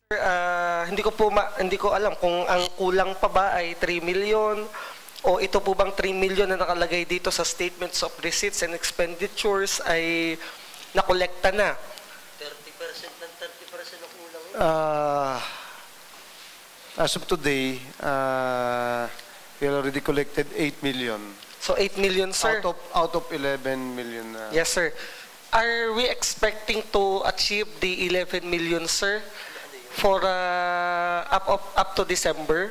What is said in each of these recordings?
Hindi ko alam kung ang kulang pa ba ay 3 million o ito po bang 3 million na nakalagay dito sa statements of receipts and expenditures ay nakolekta na. 30% ng 30% ng kulang yun. As of today, we already collected 8 million. So 8 million, sir. Out of 11 million. Yes, sir. Are we expecting to achieve the 11 million, sir, for up to December?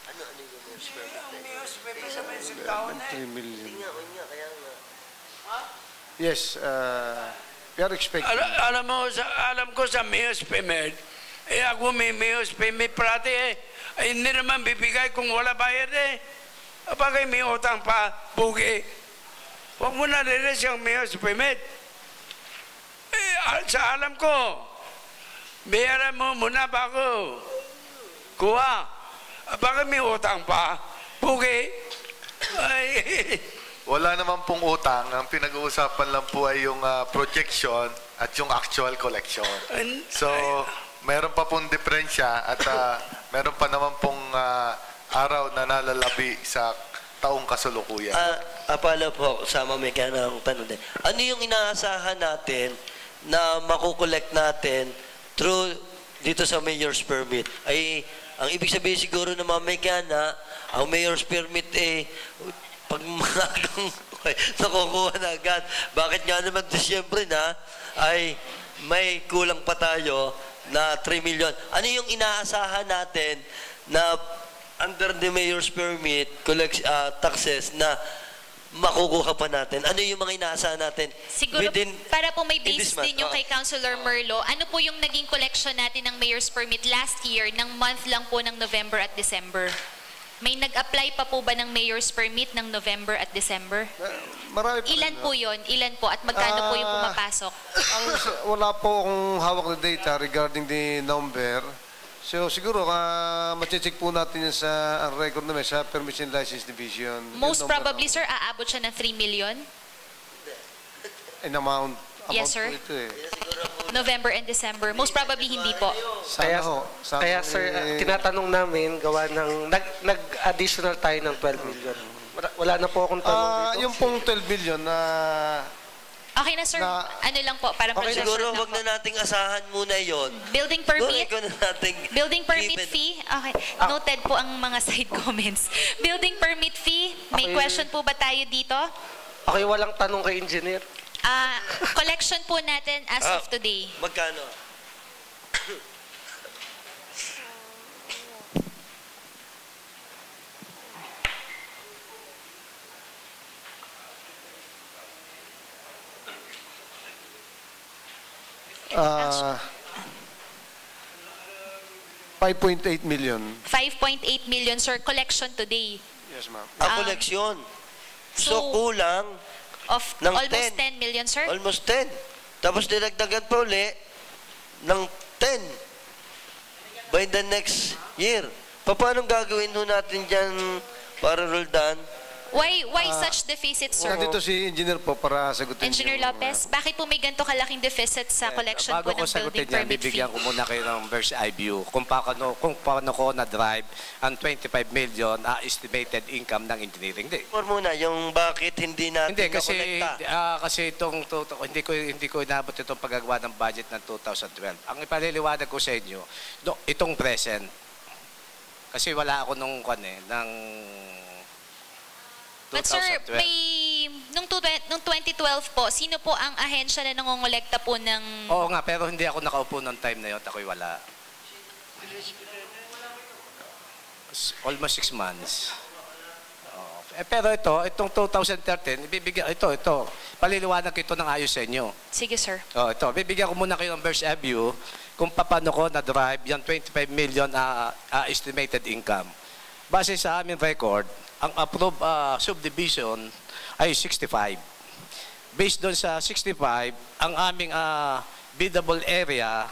Ano yung square meter? 3 million. Hindi nga, kaya nga. Yes, we are expecting. Alam ko sa Mayor's Payment, ako may Mayor's Payment parati hindi naman bibigay kung wala bayad Apagay may utang pa, bugi. Huwag mo na rilis yung Mayor's Payment. Sa alam ko, bayaran mo muna bago kuha. Apagay may utang pa, bugi. Wala naman pong utang. Ang pinag-uusapan lang po ay yung projection at yung actual collection. So, meron pa pong diferensya at meron pa naman pong araw na nalalabi sa taong kasalukuyan. Pala po, sama may kaya ng tanong din. Ano yung inaasahan natin na makukolekt natin through dito sa Mayor's Permit? Ay, ang ibig sabihin siguro na mamekana, ang Mayor's Permit pag magang nakukuha na agad. Bakit nga naman Disyembre na ay may kulang pa tayo na 3 million. Ano yung inaasahan natin na under the Mayor's Permit taxes na makukuha pa natin? Ano yung mga inaasahan natin? Siguro, para po may base din yung kay Councilor Merlo, ano po yung naging collection natin ng Mayor's Permit last year ng month lang po ng November at December? May nag-apply pa po ba ng Mayor's Permit ng November at December? Marami pa Ilan po yun? Ilan po? At magkano po yung pumapasok? Wala po akong hawak na data regarding the number. So siguro, mache-check po natin yan sa record namin sa Permission License Division. Most probably, sir, aabot siya ng 3 million? An amount. Yes, sir. Po ito November and December. Most probably, hindi po. Kaya sir, tinatanong namin, gawa ng, nag-additional tayo ng 12 million. Wala na po akong tanong dito. Yung pong 12 million na... Okay na, sir. Ano lang po, para siguro wag na nating asahan muna yon. Building permit? Building permit given. fee? Okay. Noted po ang mga side comments. Building permit fee? May question po ba tayo dito? Okay, walang tanong kay engineer. Collection po natin as of today. Magkano? $5.8 million. 5.8 million, sir. Collection today. Yes, ma'am. Koleksyon. So, kulang of ng almost 10 million, sir? Almost 10. Tapos dinagdagan pa uli ng 10 by the next year. Paano gagawin ho natin dyan para Roldan? Why such deficit, sir? Nandito si engineer po para sagutin. Engineer Lopez, bakit po may ganito kalaking deficit sa collection po ng building permit fee? Bibigyan ko muna kayo ng bird's eye view kung paano ko na-drive ang 25 million estimated income ng engineering. Or muna, yung bakit hindi natin nakolekta? Kasi hindi ko inabot itong paggagawa ng budget ng 2012. Ang ipaliliwanag ko sa inyo, itong present. Kasi wala ako nung But sir, nung 2012 po, sino po ang ahensya na nangongolekta po ng... Oo nga, pero hindi ako nakaupo noong time na yun. Ako'y wala. Almost 6 months. Pero itong 2013, ito, paliliwanag ito ng ayos sa inyo. Sige, sir. Bibigyan ko muna kayo ng bird's eye view kung paano ko na-drive yung 25 million estimated income. Base sa aming record, ang approved subdivision ay 65. Based doon sa 65, ang aming biddable area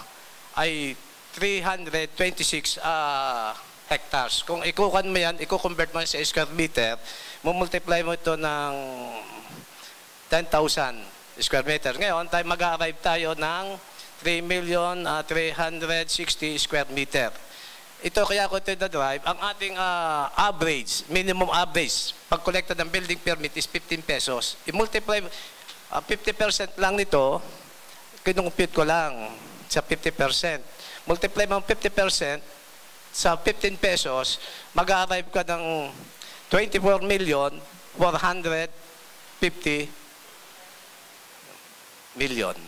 ay 326 hectares. Kung ikukan mo yan, i-convert mo sa square meter, multiply mo ito ng 10,000 square meter. Ngayon, mag-arrive tayo ng 3,360 square meter. Ito kaya ko ito na-drive, ang ating average, minimum average, pag-collecta ng building permit is 15 pesos. I-multiply, 50% lang nito, kinumpute ko lang sa 50%. Multiply mo 50% sa 15 pesos, mag-arrive ka ng 24,450,000,000.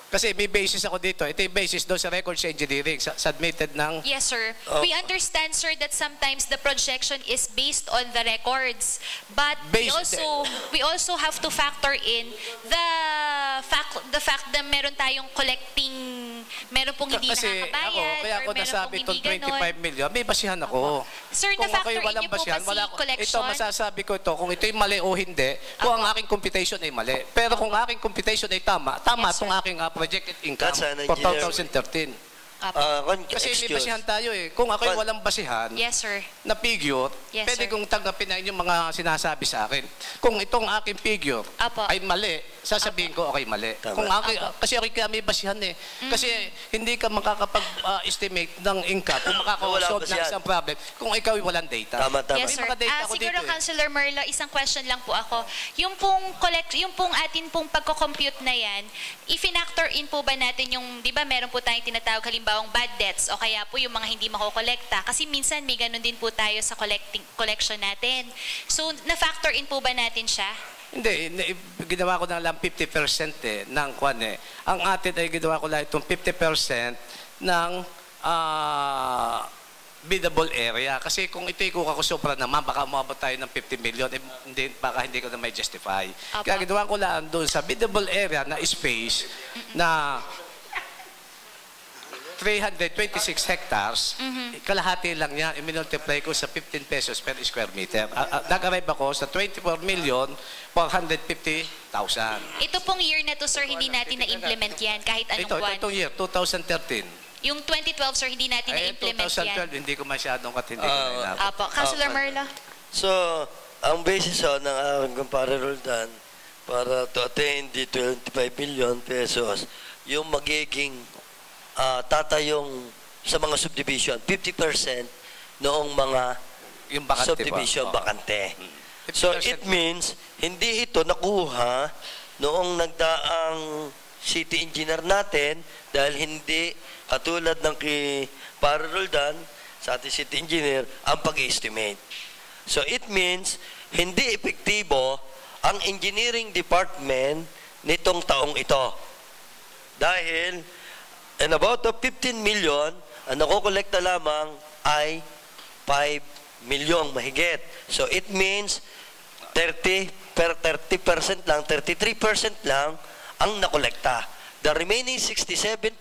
Kasi may basis ako dito. Ito yung basis doon sa records engineering, submitted ng... Yes, sir. We understand, sir, that sometimes the projection is based on the records. But we also have to factor in the fact na meron tayong collecting, meron pong hindi nakakabayad, kaya ako nasabi itong 25 million, may basihan ako. Sir, na-factor in niyo po ba si collection? Ito, masasabi ko ito, kung ito'y mali o hindi, kung ang aking computation ay mali. Pero kung aking computation ay tama itong aking projected income for 2013. Kasi may basihan tayo eh. Kung ako'y walang basihan yes, sir. na figure, yes, pwede sir. kong tanggapin na yung mga sinasabi sa akin. Kung itong aking figure ay mali, sasabihin ko okay mali. Kung kasi ako kaya may basihan eh. Kasi hindi ka makakapag-estimate ng income kung makakausap ng isang problem kung ikaw ay walang data. Tama. Yes, sir. Siguro, dito, Councilor Merlo, isang question lang po ako. Yung pong atin pong pagko-compute na yan, i-factor in po ba natin yung, di ba meron po tayong tinatawag halimbawang bad debts o kaya po yung mga hindi makokolekta? Kasi minsan may ganun din po tayo sa collection natin. So, na-factor in po ba natin siya? Hindi, ginawa ko na lang 50% ng kwan eh. Ang atin ay ginawa ko lang itong 50% ng biddable area. Kasi kung ito'y kukakusopra naman, baka umabot tayo ng 50 million, baka hindi ko na may justify. Kaya ginawa ko lang doon sa biddable area na space na 326 hectares, kalahati lang yan, i-multiply ko sa 15 pesos per square meter. Nag-arrive ako sa 24,450,000. Ito pong year na to, sir, hindi natin na-implement yan kahit anong buwan. Itong year, 2013. Yung 2012, sir, hindi natin na-implement yan. 2012, hindi ko masyadong katindi. Apo. Councilor Merlo? So, ang basis ng aking comparable dan para to attain the 25 million pesos, yung magiging tatayong sa mga subdivision, 50% noong mga yung bakante subdivision bakante. So it means, hindi ito nakuha noong nagdaang city engineer natin dahil hindi katulad ng para Roldan sa ating city engineer ang pag-estimate. So it means, hindi epektibo ang engineering department nitong taong ito. Dahil and about the 15 million, ang nakokolekta lamang ay 5 million mahigit. So it means 30% lang, 33% lang ang nakolekta. The remaining 67%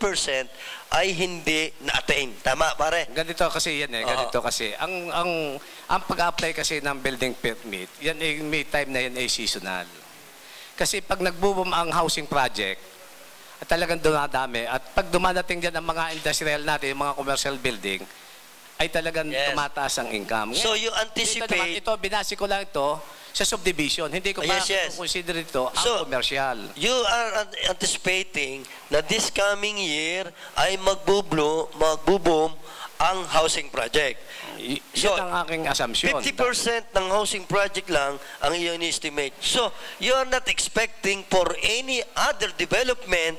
ay hindi na-attain. Tama, pare? Ganito kasi yan eh. Ganito kasi. Ang pag-apply kasi ng building permit, yan ay may time na yan ay seasonal. Kasi pag nagbo-boom ang housing project, at talagang dumadami. At pag dumadating dyan ang mga industrial natin, yung mga commercial building, ay talagang tumataas ang income. So you anticipate... Ito, binasi ko lang ito sa subdivision. Hindi ko pa consider ito ang commercial. You are anticipating na this coming year ay magbo-boom ang housing project. So, yan ang aking assumption. 50% ng housing project lang ang iyon estimate. So, you are not expecting for any other development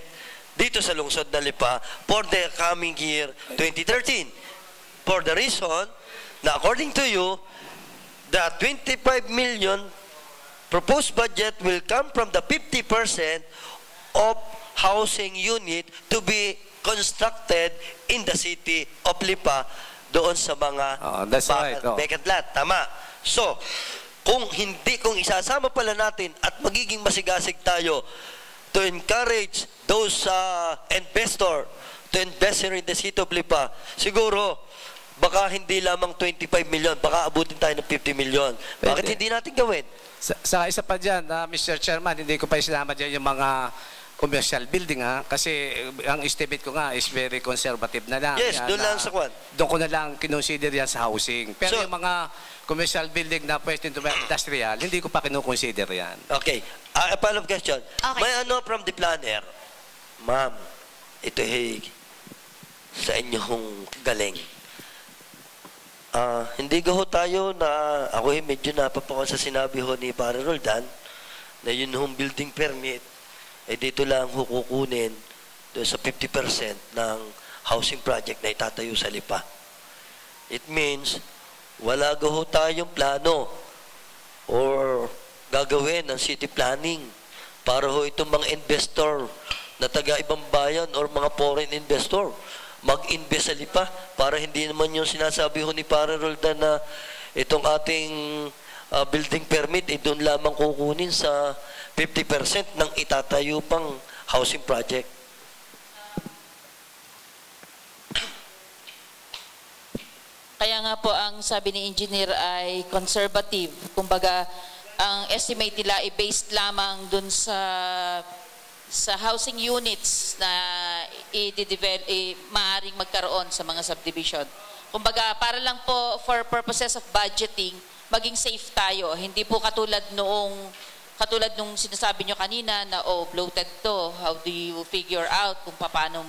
dito sa lungsod na Lipa for the coming year 2013. For the reason na according to you, the 25 million proposed budget will come from the 50% of housing unit to be constructed in the city of Lipa doon sa mga vacant lot. Tama. So, kung isasama pala natin at magiging masigasig tayo to encourage those investor to invest here in the city of Lipa, siguro, baka hindi lamang 25 million, baka abutin tayo ng 50 million. Bakit hindi natin gawin? Sa isa pa dyan, Mr. Chairman, hindi ko pa isinama dyan yung mga commercial building kasi ang estimate ko nga is very conservative na lang. Yes, doon lang sa kwan. Doon ko na lang kinonsider yan sa housing. Pero yung mga commercial building na pwede into industrial, hindi ko pa kinukonsider yan. Okay. A follow-up question. Okay. May from the planner Ma'am, ito sa inyong galing. Hindi ho tayo na, ako medyo napapako sa sinabi ho ni Pare Roldan, na yun hong building permit, dito lang ho kukunin doon sa 50% ng housing project na itatayo sa Lipa. It means, wala ho tayong plano or gagawin ng city planning para ho itong mga investor na taga ibang bayan or mga foreign investor mag-invest sa Lipa para hindi naman yung sinasabi ho ni Pare Roldan na itong ating building permit doon lamang kukunin sa 50% ng itatayo pang housing project. Kaya nga po ang sabi ni engineer ay conservative. Kumbaga, ang estimate nila ay based lamang dun sa housing units na maaaring magkaroon sa mga subdivision. Kumbaga, para lang po for purposes of budgeting, maging safe tayo. Hindi po katulad nung sinasabi nyo kanina na, bloated to. How do you figure out kung paano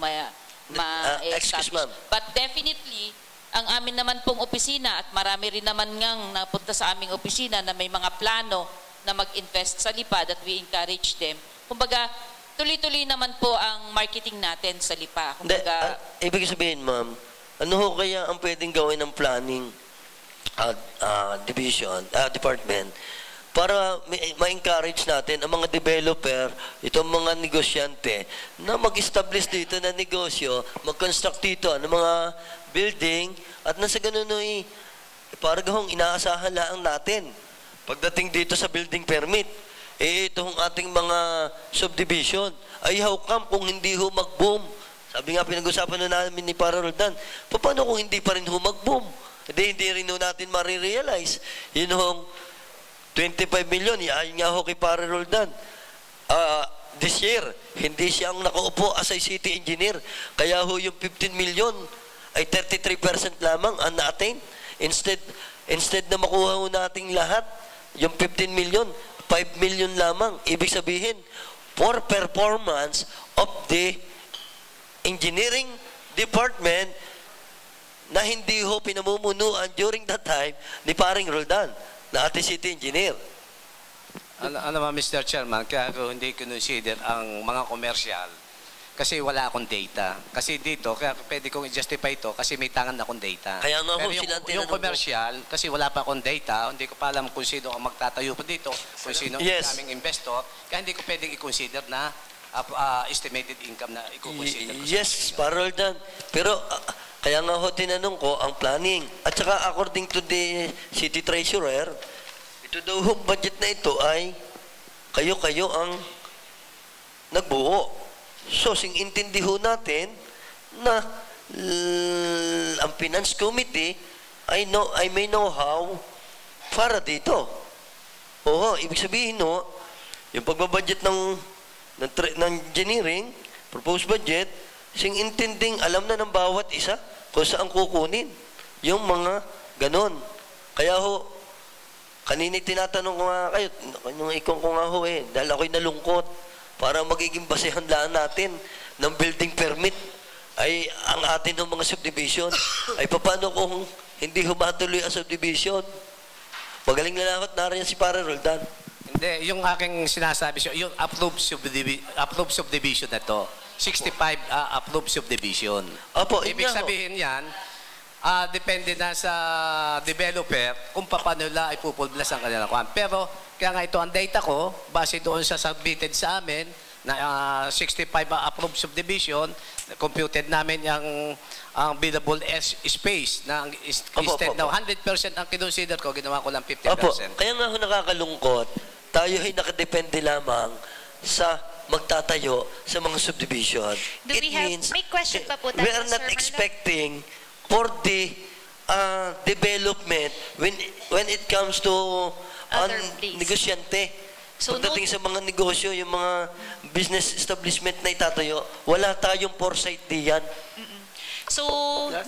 Excuse ma'am. But definitely, ang amin naman pong opisina at marami rin naman ngang napunta sa aming opisina na may mga plano na mag-invest sa Lipa that we encourage them. Kumbaga, tuloy-tuloy naman po ang marketing natin sa Lipa. Kumbaga, ibig sabihin, ma'am, ano ho kaya ang pwedeng gawin ng planning department para ma-encourage natin ang mga developer, itong mga negosyante, na mag-establish dito na negosyo, mag-construct dito ng mga building, at nasa ganun parang hong inaasahan lang natin. Pagdating dito sa building permit, itong ating mga subdivision, ay how come kung hindi ho mag-boom? Sabi nga, pinag-usapan na namin ni Pare Roldan, paano kung hindi pa rin ho mag-boom? Hindi rin ho natin marirealize. Yun hong 25 million, yayin nga ho kay Pare Roldan. This year, hindi siya ang nakaupo as a city engineer. Kaya ho yung 15 million ay 33% lamang ang na-attain. Instead na makuha ho nating lahat, yung 15 million, 5 million lamang. Ibig sabihin, for performance of the engineering department na hindi ho pinamumunuan during that time ni Paring Roldan na ating city engineer. Ano Mr. Chairman, kaya ako hindi consider ang mga commercial kasi wala akong data. Kasi dito, kaya pwede kong i-justify ito kasi may tangan akong data. Kaya nga ho, yung commercial, kasi wala pa akong data, hindi ko pa alam kung sino ang magtatayo pa dito, kung sino ang aming investor, kaya hindi ko pwedeng i-consider na estimated income na i-consider. Yes, Roldan. Pero kaya nga ho tinanong ko ang planning. At saka according to the city treasurer, ito daw yung budget na ito ay kayo-kayo ang nagbuo. So, sing-intindi ho natin na ang finance committee ay may know-how para dito. Oo, ibig sabihin no, yung pagbabudget ng engineering, proposed budget, sing-intinding alam na ng bawat isa kung saan kukunin yung mga ganon. Kaya ho, kanina tinatanong ko nga kayo, yung ikong ko nga ho dahil ako'y nalungkot, para magiging basehan lang natin ng building permit ay ang atin ng mga subdivision. Ay paano kung hindi humatuloy ang subdivision? Magaling na lakot na rin si Pare Roldan. Hindi, yung aking sinasabi siya, yung approved subdivision na to, 65 approved subdivision. Opo, ibig sabihin yan, depende na sa developer kung paano nila ipupulblas ang kanilang kwan. Pero, kaya nga ito ang data ko, base doon sa submitted sa amin, na 65 approved subdivision, computed namin ang billable space na instead na 100% ang kinonsider ko, ginawa ko lang 50%. Opo, kaya nga ho nakakalungkot, tayo ay nakadepende lamang sa magtatayo sa mga subdivision. May question pa po tayo, we are not expecting for the development when it comes to negosyante. So, pagdating sa mga negosyo, yung mga business establishment na itatayo, wala tayong foresight diyan. So,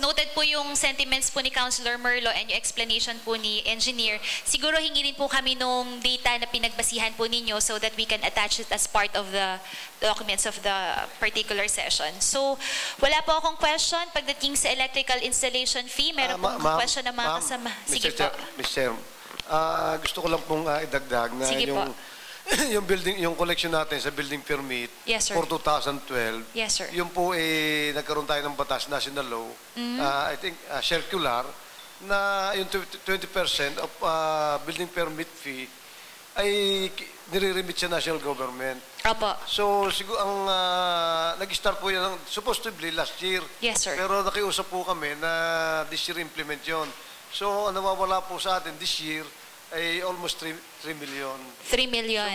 noted po yung sentiments po ni Councilor Merlo and yung explanation po ni Engineer. Siguro hingi rin po kami nung data na pinagbasihan po ninyo so that we can attach it as part of the documents of the particular session. So, wala po akong question pagdating sa electrical installation fee. Meron pong question na mga kasama. Sige po. Mr. Gusto ko lang pong idagdag na Sige po. yung building, yung collection natin sa building permit Yes, sir. for 2012. Yes, sir. Yung po nagkaroon tayo ng batas, national law, I think circular, na yung 20% of building permit fee ay nire-remit sa national government. Opo. So, siguro ang nag-start po yan supposed to be last year. Yes, sir. Pero nakiusap po kami na this year implement yon. So, ang nawawala po sa atin this year ay almost 3 million. 3 million.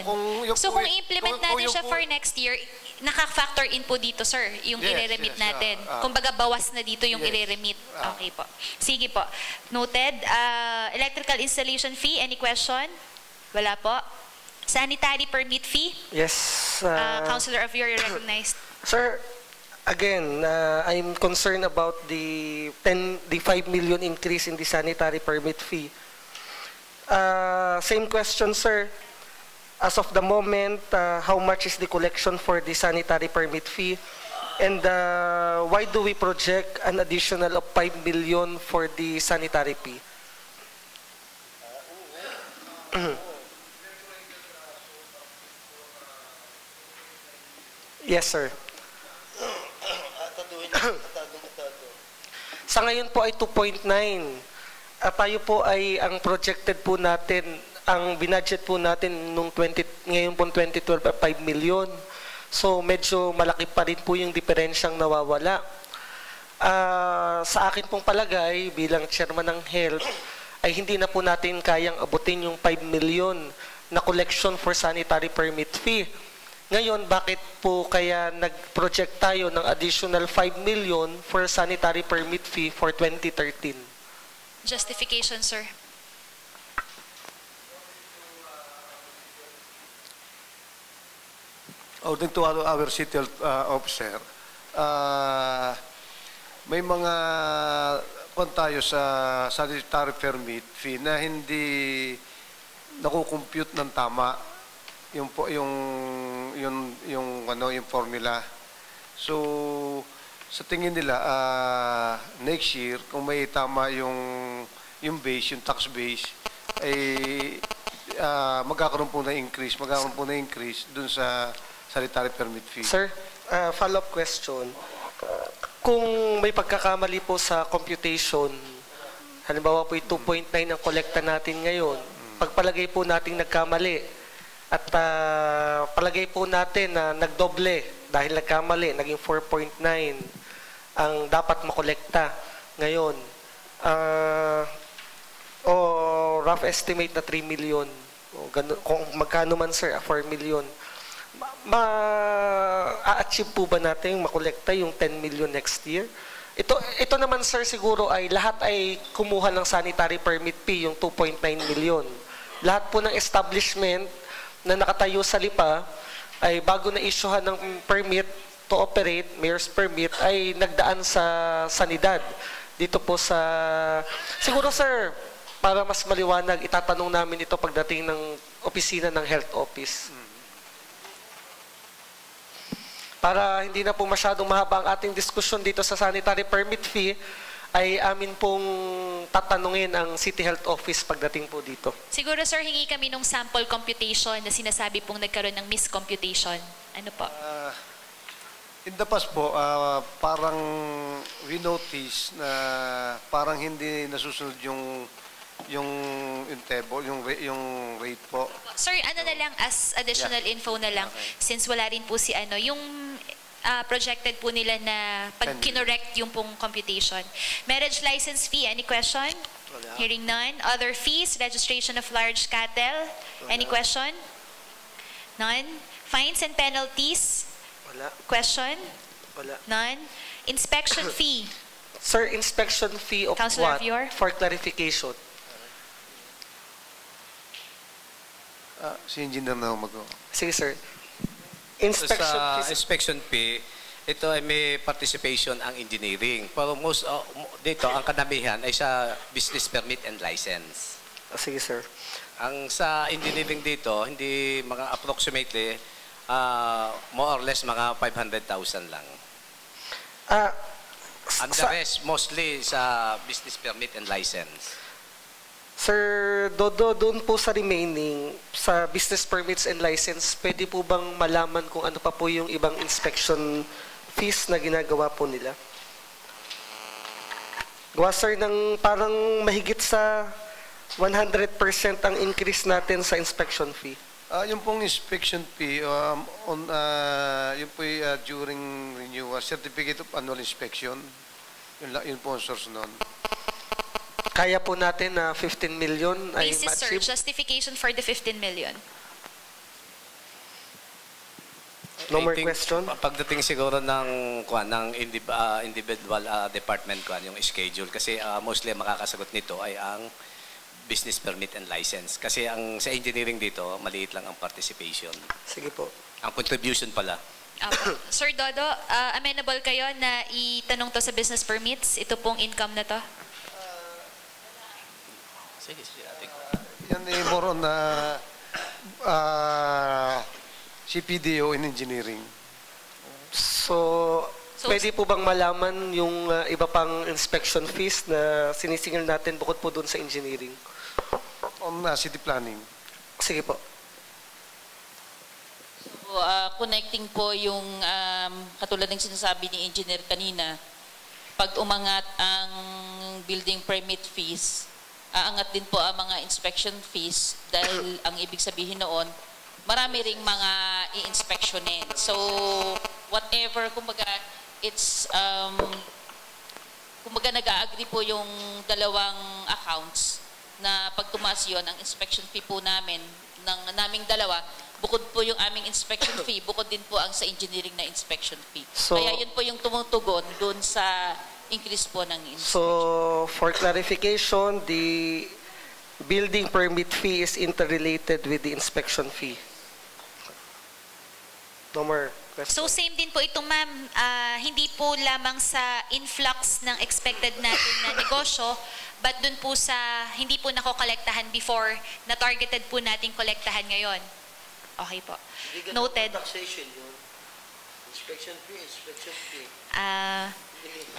So kung i-implement natin siya for next year, naka-factor in po dito, sir, yung Yes, i-remit yes, natin. ah. Kumbaga, bawas na dito yung Yes. i-remit. Ah. Okay po. Sige po. Noted. Electrical installation fee, any question? Wala po. Sanitary permit fee? Yes. Councilor Avio, you're recognized. Sir, again, I'm concerned about the 5 million increase in the sanitary permit fee. Same question, sir. As of the moment, how much is the collection for the sanitary permit fee? And why do we project an additional of 5 million for the sanitary fee? Yes, sir. Sa ngayon po ay 2.9. Tayo po ay ang projected po natin, ang binudget po natin ngayon po 2012 ay 5 million. So medyo malaki pa rin po yung diferensyang nawawala. Sa akin pong palagay bilang chairman ng health ay hindi na po natin kayang abutin yung 5 million na collection for sanitary permit fee. Ngayon, bakit po kaya nag-project tayo ng additional 5 million for sanitary permit fee for 2013? Justification, sir. According to our city officer, may mga kung tayo sa sanitary permit fee na hindi nakukompute ng tama yung formula. So sa tingin nila next year kung may tama yung base, yung tax base ay magkakaroon po na increase dun sa sanitary permit fee. Sir, follow-up question. Kung may pagkakamali po sa computation, halimbawa po yung 2.9 ang kolekta natin ngayon, pagpalagay po natin nagkamali at palagay po natin na nagdoble dahil nagkamali, naging 4.9 ang dapat makolekta ngayon. O rough estimate na 3 million. O, ganun, kung magkano man sir, 4 million. Ma-achieve po ba natin makolekta yung 10 million next year? Ito naman sir siguro ay lahat ay kumuha ng sanitary permit fee, yung 2.9 million. Lahat po ng establishment na nakatayo sa LIPA ay bago na issuehan ng permit to operate, mayor's permit, ay nagdaan sa sanidad. Dito po sa... Siguro sir, para mas maliwanag, itatanong namin ito pagdating ng opisina ng health office. Para hindi na po masyadong mahaba ang ating diskusyon dito sa sanitary permit fee, ay amin pong tatanungin ang City Health Office pagdating po dito. Siguro, sir, hingi kami nung sample computation na sinasabi pong nagkaroon ng miscomputation. Ano po? In the past po, parang we notice na parang hindi nasusunod yung table, yung rate po. Sir, ano na lang as additional info na lang, since wala rin po si yung projected po nila na pag kinorect yung pong computation. Marriage license fee, any question? Hearing none. Other fees, registration of large cattle, any question? None. Fines and penalties? Wala. Question? Wala. None. Inspection fee? Sir, inspection fee of Councilor what? Avior? For clarification. Si engineer na mag-o. Sige sir. Inspection Sa fee. inspection fee, ito ay may participation ang engineering. Pero dito, ang kadamihan ay sa business permit and license. Sige, sir. Ang sa engineering dito, hindi mga approximately, more or less mga 500,000 lang. And the rest, mostly sa business permit and license. Sir Dodo, doon po sa remaining, sa business permits and license, pwede po bang malaman kung ano pa po yung ibang inspection fees na ginagawa po nila? Gawa, sir, ng parang mahigit sa 100% ang increase natin sa inspection fee. Yung pong inspection fee, yun po during renewal, certificate of annual inspection, yun po ang source nun. Kaya po natin na 15 million ay Basis, sir, ma-achieve? justification for the 15 million. No more I think, question? Pagdating siguro ng individual department yung schedule, kasi mostly makakasagot nito ay ang business permit and license. Kasi ang sa engineering dito, maliit lang ang participation. Sige po. Ang contribution pala. Sir Dodo, amenable kayo na itanong to sa business permits? Ito pong income na to? Sige, ating. Yan ay more on CPDO in engineering. So, pwede po bang malaman yung iba pang inspection fees na sinisingil natin bukod po doon sa engineering? On city planning. Sige po. So, connecting po yung katulad ng sinasabi ni Engineer kanina, pag umangat ang building permit fees, aangat din po ang mga inspection fees dahil ang ibig sabihin noon, marami ring mga i-inspectionin. So, whatever, kumbaga, it's, kumbaga nag-agree po yung dalawang accounts na pag tumaas yun, ang inspection fee po namin, ng naming dalawa, bukod po yung aming inspection fee, bukod din po ang sa engineering na inspection fee. So, kaya yun po yung tumutugon doon sa increase po ng inspection. So, for clarification, the building permit fee is interrelated with the inspection fee. No more questions. So same din po ito, ma'am. Hindi po lamang sa influx ng expected natin na negosyo, but dun po sa hindi po nakokolektahan before na targeted po nating kolektahan ngayon. Okay po. Noted. Taxation yun. Inspection fee.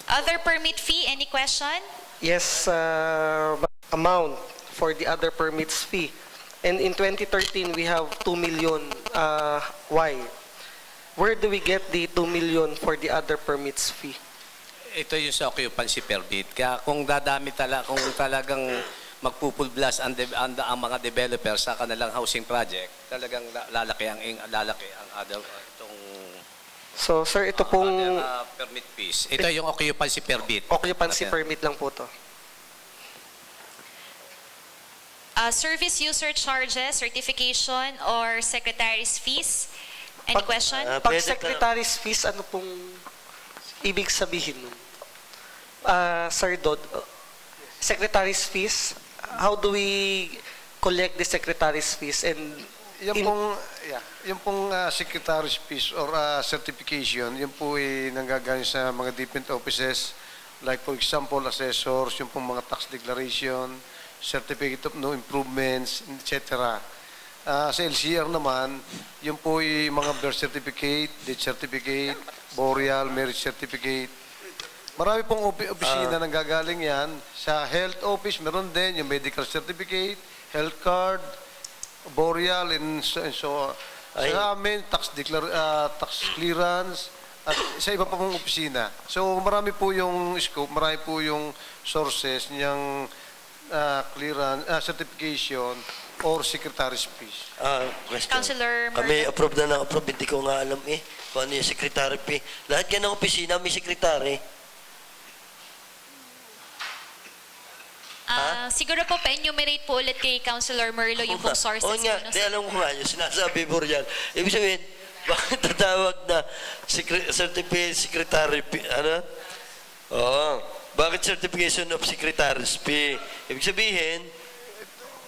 Other permit fee, any question? Yes, amount for the other permits fee. And in 2013, we have 2 million. Why? Where do we get the 2 million for the other permits fee? Ito yung sa occupancy permit. Kaya kung kung talagang magpupulblas ang mga developers sa kanilang housing project, talagang lalaki ang other itong So, sir, ito pong permit fees. Ito yung occupancy permit. occupancy permit lang po to. Service user charges, certification, or secretary's fees? Any question? Pag secretary's fees, ano pong ibig sabihin nun? Sir Dodd, secretary's fees, how do we collect the secretary's fees? And yung pong secretary's fees or certification, yun po ay nanggagaling sa mga different offices, like for example, assessors, yung pong mga tax declaration, certificate of no improvements, etc. Sa LCR naman, yung po yung mga birth certificate, death certificate, burial, marriage certificate. Marami pong opisina nang gagaling yan. Sa health office, meron din yung medical certificate, health card, burial, and so on. Sa amin, tax clearance, at sa iba pa pong opisina. So marami po yung scope, marami po yung sources niyang clearance, certification, or secretary's fees. Question. Councilor Kami Merlo. approve na approve, hindi ko nga alam kung ano yung secretary fee. Lahat yan ng opisina, may secretary. Siguro po pa-enumerate po ulit kay Councilor Merlo yung pong sources. Oo nga, di alam ko nga yung sinasabi mo riyan. Ibig sabihin, bakit tatawag na certificate secretary fee? Ano? Oo. Bakit certification of secretary's fee? Ibig sabihin,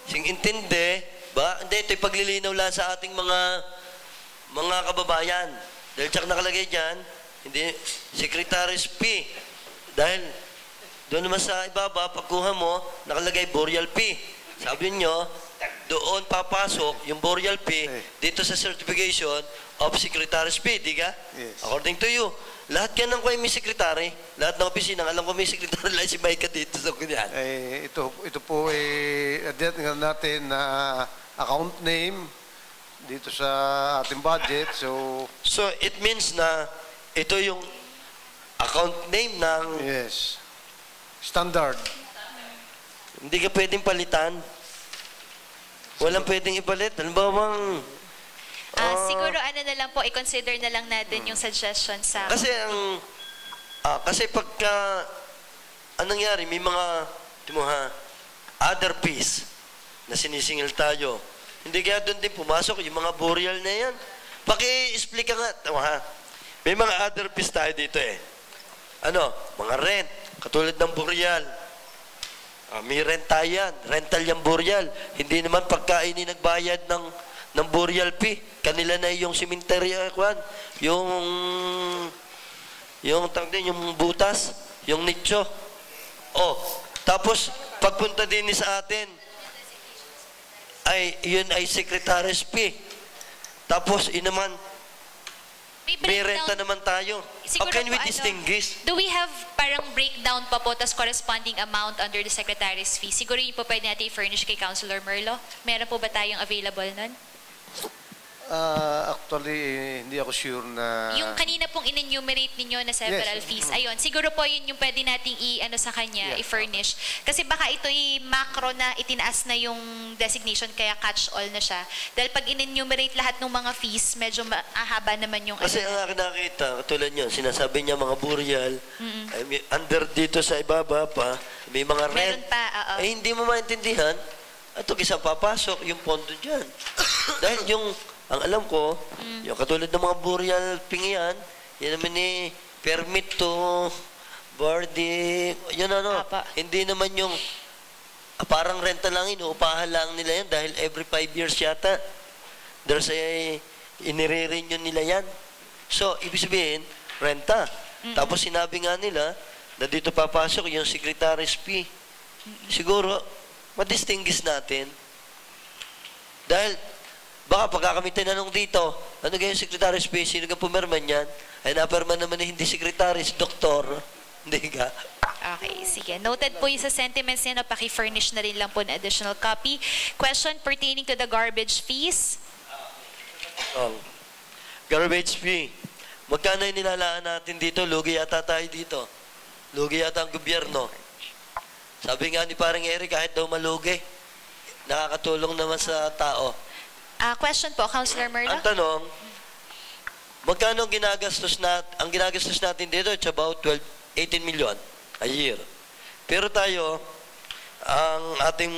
sing intindi, ba? Hindi, ito'y paglilinaw lang sa ating mga kababayan. Dahil tsak nakalagay dyan, Hindi, Secretary's P. Dahil doon naman sa ibaba, pagkuha mo, nakalagay burial P. Sabi nyo, doon papasok yung burial P dito sa certification of Secretary's P, di ka? Yes. According to you. Lahat yan ng may secretary, lahat ng opisina, alam ko may secretary lang si Micah dito sa kunyan. Ito po tingnan natin na account name dito sa ating budget. So it means na ito yung account name ng... Yes. Standard. Hindi ka pwedeng palitan. Walang pwedeng ipalit. Halimbawa, Siguro na lang po, i-consider na lang natin yung suggestion sa... Kasi pagka, anong nangyari, may mga, other piece na sinisingil tayo. Hindi kaya doon din pumasok yung mga burial na yan. Paki-explain ka nga, may mga other piece tayo dito mga rent, katulad ng burial. May renta yan, rental yung burial. Hindi naman pagkain nagbayad ng burial fee. Kanila na yung cemetery, yung butas, yung nicho. Tapos, pagpunta din sa atin, yun ay secretary's fee. Tapos, may renta naman tayo. How can we distinguish? Do we have parang breakdown pa po, tas corresponding amount under the secretary's fee? Siguro yun po pwede natin i-furnish kay Councilor Merlo. Meron po ba tayong available nun? Actually, hindi ako sure na... Yung kanina pong in-enumerate ninyo na several fees, ayun, siguro po yun yung pwede nating sa kanya, i-furnish. Kasi baka ito macro na itinaas na yung designation, kaya catch-all na siya. Dahil pag in-enumerate lahat ng mga fees, medyo mahaba naman yung... Kasi ang akin nakita, katulad nyo, sinasabi niya mga burial, under dito sa ibaba pa, may mga rent. Meron pa, Hindi mo maintindihan, ito kisa papasok yung pondo dyan. Dahil ang alam ko, yung katulad ng mga burial pingian, yan naman permit to boarding, hindi naman yung parang renta lang inuupahan lang nila yan dahil every 5 years yata, there's inire-renew nila yan. So, ibig sabihin, renta. Tapos sinabi nga nila na dito papasok yung secretary's fee. Siguro, madistinguish natin. Dahil, baka pagka kami tinanong dito, ano ganyan secretary's fee? Sino ka pumirman yan? Ay naperman naman hindi secretary's, doktor. Hindi ka. Okay, sige. Noted po yung sa sentiments niya na paki-furnish na rin lang po na additional copy. Question pertaining to the garbage fees. Garbage fee. Magkano yung nilalaan natin dito? Lugi yata tayo dito. Lugi yata ang gobyerno. Sabi nga ni parang Eric, kahit daw malugi, nakakatulong naman sa tao. Question po, Councilor Merlo. Ang tanong, magkano ang ginagastos natin dito? It's about 18 million a year. Pero tayo, ang ating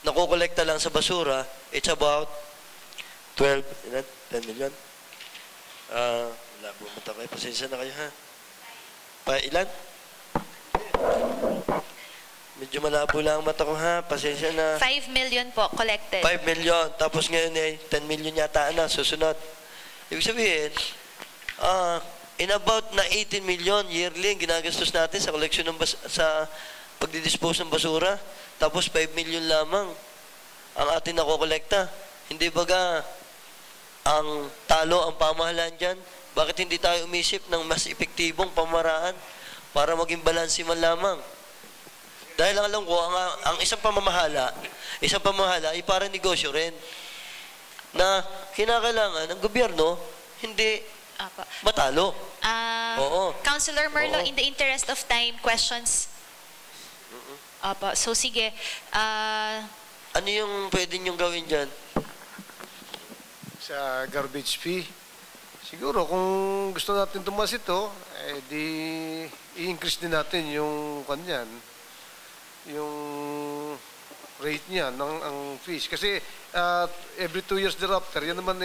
nakukolekta lang sa basura, it's about 10 million. Wala, bumunta kayo. Pasensya na kayo, ha? Ilan? Medyo malabo lang ang mata ko, ha? Pasensya na. 5 million po collected. 5 million. Tapos ngayon 10 million yata na. Susunod. Ibig sabihin, in about na 18 million yearly ginagastos natin sa collection sa pagdidispose ng basura. Tapos 5 million lamang ang atin nakokolekta. Hindi baga ang talo ang pamahalaan dyan? Bakit hindi tayo umisip ng mas epektibong pamaraan para maging balanse man lamang? Dahil alam ko, ang isang pamamahala ay para negosyo rin na kinakailangan ng gobyerno hindi matalo. Councilor Merlo, in the interest of time, questions? So sige. Ano yung pwede niyong gawin dyan? Sa garbage fee, siguro kung gusto natin tumas ito, di i-increase din natin yung kanyan, yung rate niya ang fees. Kasi every 2 years thereafter, yan naman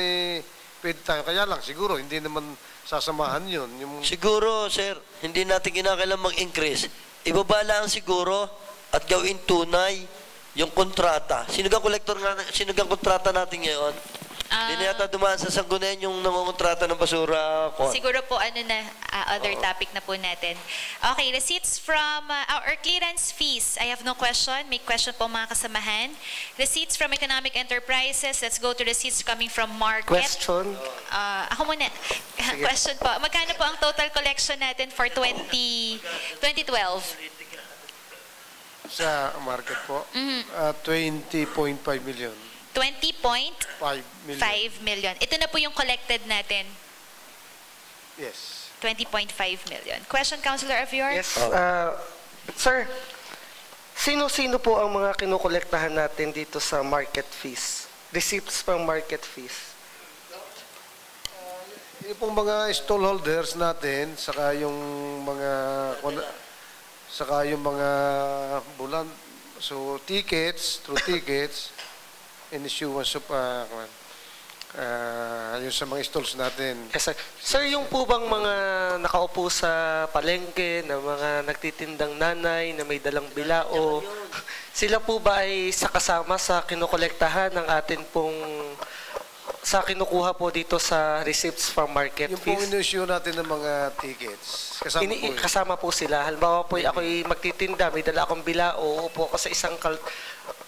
pwede tayo. Kaya lang, siguro, hindi naman sasamahan yun. Siguro, sir, hindi natin kinakailangan mag-increase. Ibaba lang siguro at gawin tunay yung kontrata. Sino kang kontrata natin ngayon? Hindi na yata dumaan sa Sanggunian yung nangungontrata ng basura. Siguro po other topic na po natin. Okay, receipts from our clearance fees. I have no question. May question po mga kasamahan. Receipts from economic enterprises. Let's go to receipts coming from market. Question? Ako muna. Question po. Magkano po ang total collection natin for 2012? Sa market po, 20.5 million. 20.5 5 million. million. Ito na po yung collected natin. Yes. 20.5 million. Question, Councilor Avior? Yes. Sir, sino-sino po ang mga kinukolektahan natin dito sa market fees? Receipts from market fees. Yung pong mga stallholders natin, saka yung mga bulan. So, through tickets, and issuance of yung sa mga stalls natin. Yes, sir. Sir, yung po bang mga nakaupo sa palengke na mga nagtitindang nanay na may dalang bilao, sila po ba ay kasama sa kinukolektahan ng atin pong sa kinukuha po dito sa receipts from market Yung pong fees? in-issue natin ng mga tickets, Kasama po sila. Halimbawa po, ako'y magtitinda, may dala akong bilao, upo ako sa isang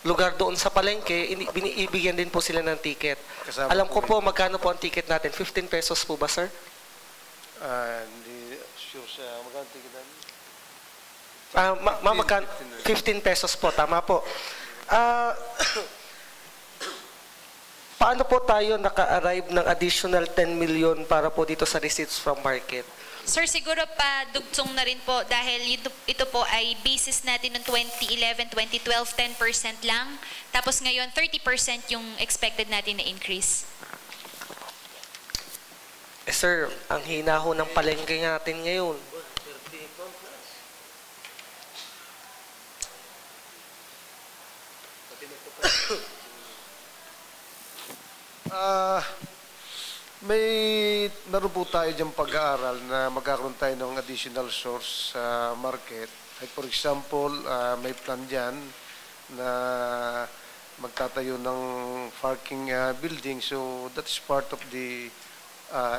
lugar doon sa palengke, biniibigyan din po sila ng ticket. Kasama Alam ko po po, magkano po ang ticket natin? 15 pesos po ba, sir? Hindi sure sa magkano ticket natin. Magkano? 15 pesos po, tama po. Paano po tayo naka-arrive ng additional 10 million para po dito sa receipts from market? Sir, siguro pa dugtong na rin po dahil ito po ay basis natin ng 2011, 2012, 10% lang. Tapos ngayon, 30% yung expected natin na increase. Sir, ang hina ho ng palengke natin ngayon. Meron po tayo diyang pag-aaral na magkakaroon tayo ng additional source sa market. Like for example, may plan dyan na magtatayo ng parking building. So that is part of the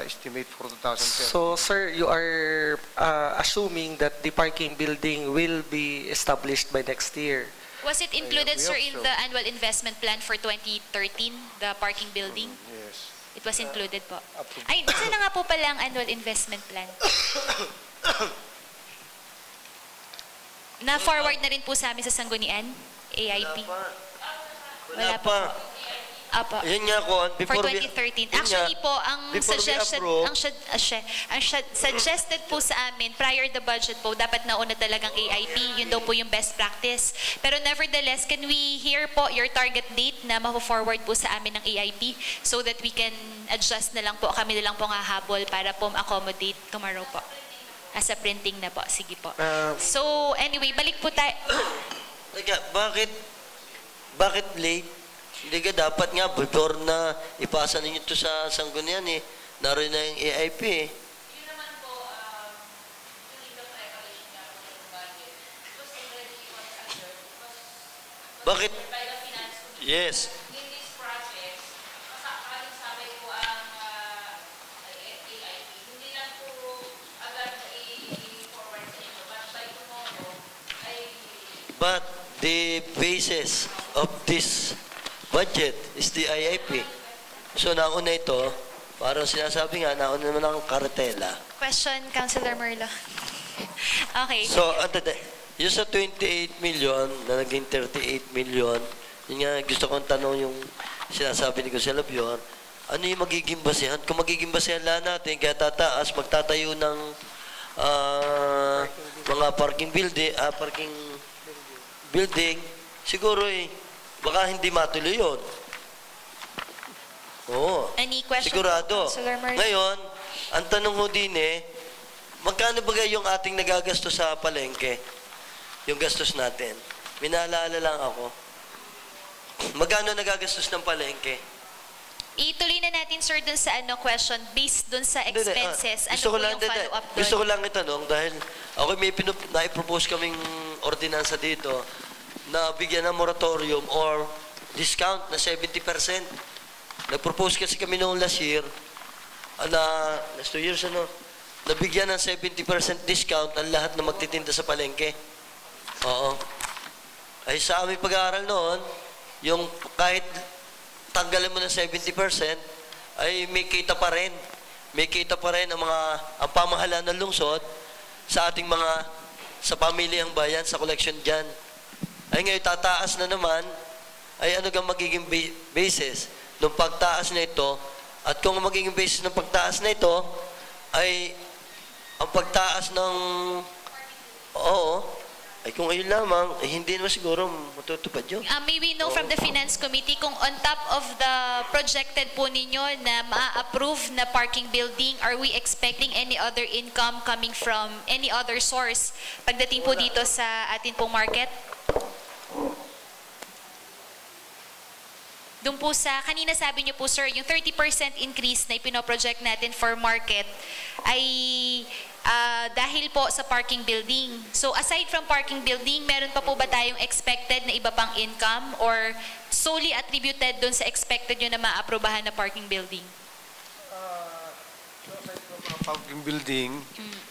estimate for 2010. So, sir, you are assuming that the parking building will be established by next year. Was it included, we sir, hope in so. the annual investment plan for 2013, the parking building? Yes. It was included po. Approved. Ay, isa na nga po pala ang annual investment plan. Na-forward na rin po sa amin sa Sanggunian, AIP. Wala pa. Apo. Yan nga ko, For before 2013. yun Actually nga, po, ang before we suggested, approve, suggested po sa amin, prior the budget po, dapat nauna talagang AIP. Yun daw po yung best practice. Pero nevertheless, can we hear po your target date na ma-forward po sa amin ng AIP so that we can adjust na lang po, kami na lang po hahabol para po ma-accommodate tomorrow po. As a printing na po. Sige po. So, anyway, balik po tayo. Teka, bakit late? Hindi ka dapat nga before na ipasa ninyo ito sa Sanggunian eh. Naroon na yung AIP eh. Yun naman po, yung legal preparation nga po ng budget. It was already under, Bakit? by the finance committee. Yes. In this project, masakaling sabi po ang AIP. Hindi lang po agad i-forward sa inyo, but by tomorrow, But the basis of this budget is the IIP. So nauna ito, parang sinasabi nga, nauna naman ang karatela. Question, Councilor Merlo. Okay. So, yung sa 28 million na naging 38 million, yun nga gusto kong tanong yung sinasabi ni Gonzalo Bior, ano yung magiging basehan? Kung magiging basehan lang natin, kaya tataas, magtatayo ng mga parking building, siguro baka hindi matuloy yun. Oo. Any question, Sigurado. Councilor Merlo? Ngayon, ang tanong ho din magkano ba yung ating nagagastos sa palengke? Yung gastos natin. Minaalala lang ako. Magkano nagagastos ng palengke? Ituloy na natin, sir, dun sa question, based dun sa expenses. Ano po yung follow-up dun? Gusto ko lang itanong dahil ako may na-propose kaming ordinansa dito na bigyan ng moratorium or discount na 70%. Nag-propose kasi kami noong last year, last 2 years, nabigyan ng 70% discount ang lahat na magtitinda sa palengke. Oo. Ay sa aming pag-aaral noon, yung kahit tanggalin mo ng 70%, ay may kita pa rin. May kita pa rin ang pamahalaan ng lungsod sa ating sa pamilyang bayan, sa collection dyan. Ay ngayon, tataas na naman, ay ano gang magiging basis ng pagtaas na ito, at kung ang magiging basis ng pagtaas na ito, ay ang pagtaas ng, ay kung ayun lamang, hindi naman siguro matutupad yun. May we know from the Finance Committee kung on top of the projected po ninyo na ma-approve na parking building, are we expecting any other income coming from any other source pagdating po dito sa atin pong market? Doon po sa, kanina sabi niyo po sir, yung 30% increase na ipinoproject natin for market ay dahil po sa parking building. So aside from parking building, meron pa po ba tayong expected na iba pang income or solely attributed doon sa expected nyo na maaprobahan na parking building? Aside from parking building,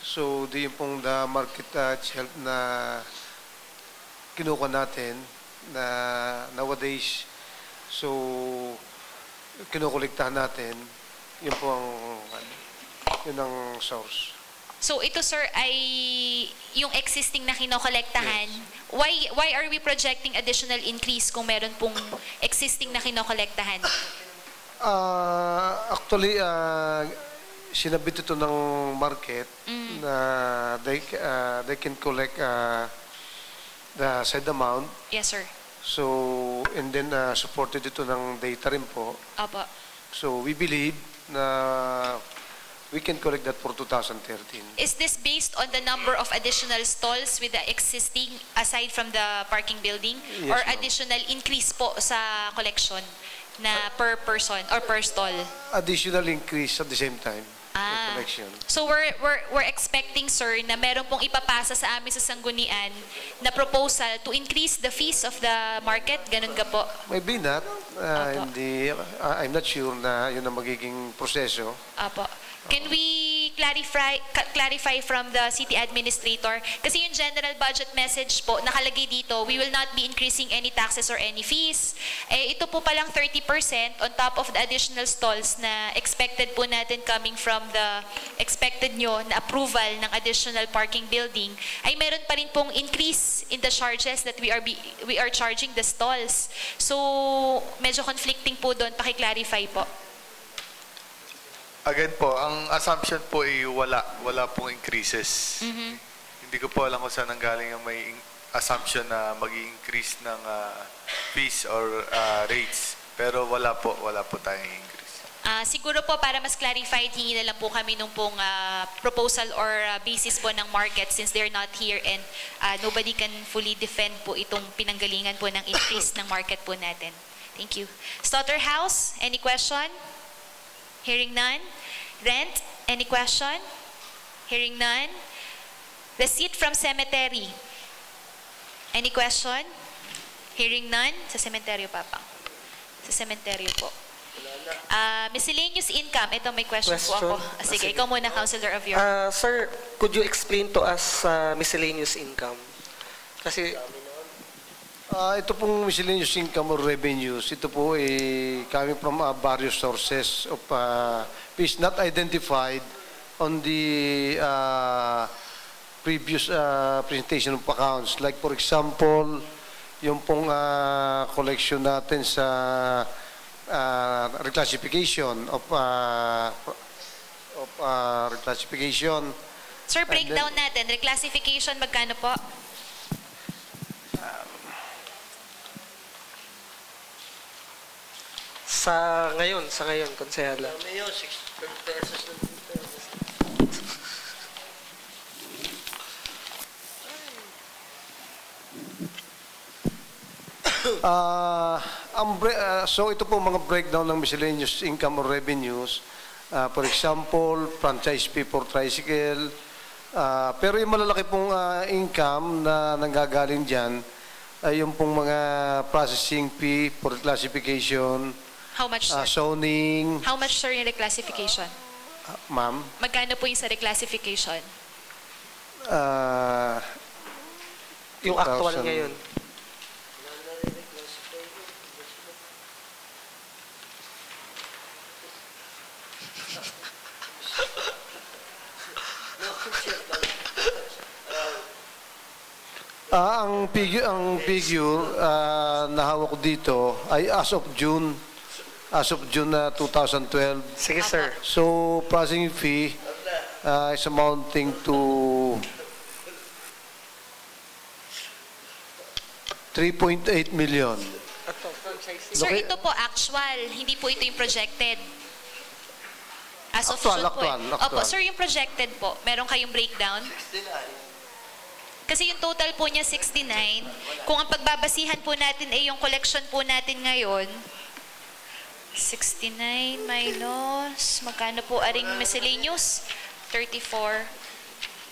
so di yung pong the market help na kinuha natin na nowadays, so kinukuliktahan natin, yun po yun ang source. So ito sir ay yung existing na kinokolektahan. Yes. Why are we projecting additional increase kung meron pong existing na kinokolektahan? Actually, sinabit ito ng market na they can collect the said amount. Yes sir. So, and then supported ito ng data rin po. Opo. So, we believe na we can collect that for 2013. Is this based on the number of additional stalls with the existing aside from the parking building? Yes, or ma'am. additional increase po sa collection na per person or per stall? Additional increase at the same time. Ah. Collection. So we're expecting sir na meron pong ipapasa sa amin sa sanggunian na proposal to increase the fees of the market, ganun ka po? Maybe not. I'm not sure na yun ang magiging proseso. Apo. Can we clarify from the city administrator? Kasi yung general budget message po, nakalagay dito, we will not be increasing any taxes or any fees. Ito po palang 30% on top of the additional stalls na expected po natin coming from the expected nyo na approval ng additional parking building, ay meron pa rin pong increase in the charges that we are charging the stalls. So, medyo conflicting po doon. Paki-clarify po. Again po, ang assumption po ay wala pong increases. Hindi ko po alam kung saan nanggaling ang may assumption na mag-i-increase ng fees or rates. Pero wala po tayong increase. Siguro po para mas clarified, hingi na lang po kami nung pong proposal or basis po ng market since they're not here and nobody can fully defend po itong pinanggalingan po ng increase ng market po natin. Thank you. Slaughterhouse, any question? Hearing none. Rent, any question? Hearing none. Receipt from cemetery. Any question? Hearing none. Sa cemetery, Papa. Sa cemetery po. Miscellaneous income. Ito may question po ako. Sige, ikaw muna, Counselor of your... Sir, could you explain to us miscellaneous income? Kasi... ito pong miscellaneous income or revenues, ito po coming from various sources of fees not identified on the previous presentation of accounts. Like for example, yung pong collection natin sa reclassification of reclassification. Sir, breakdown natin. Reclassification, magkano po? Sa ngayon, Konsehala. Mayor, 6 pesos na pesos. So ito po mga breakdown ng miscellaneous income or revenues. For example, franchise fee for tricycle. Pero yung malalaki pong income na nanggagaling dyan, ay yung pong mga processing fee for classification, How much, sir? zoning, How much, sir, yung reclassification? ma'am. Magkano po yung sa reclassification? Yung actual 2,000. ngayon. Ang figure na hawak ko dito ay as of June 2012. Sige, sir. So, processing fee is amounting to 3.8 million. Sir, ito po actual, hindi po ito yung projected. As of Actual, June po. actual. Opo, sir, yung projected po, meron kayong breakdown? Kasi yung total po niya 69. Kung ang pagbabasihan po natin ay yung collection po natin ngayon, 69 minus, magkano po aring miscellaneous? 34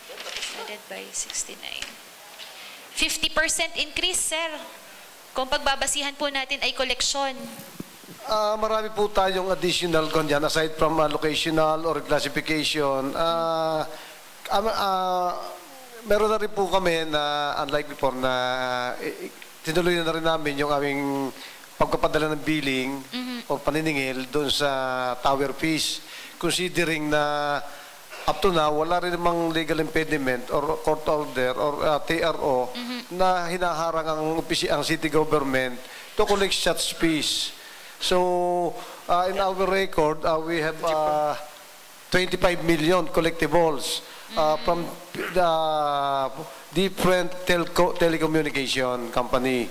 divided by 69. 50% increase, sir. Kung pagbabasihan po natin ay collection. Marami po tayong additional dyan, aside from allocational or classification. Meron na rin po kami na, unlike before, na tinuloy na rin namin yung aming pagpapadala ng billing o paniningil doon sa tower fees. Considering na up to now, wala rin namang legal impediment or court order or TRO na hinaharang ang city government to collect such fees. So, in our record, we have 25 million collectibles from the different telecommunication company.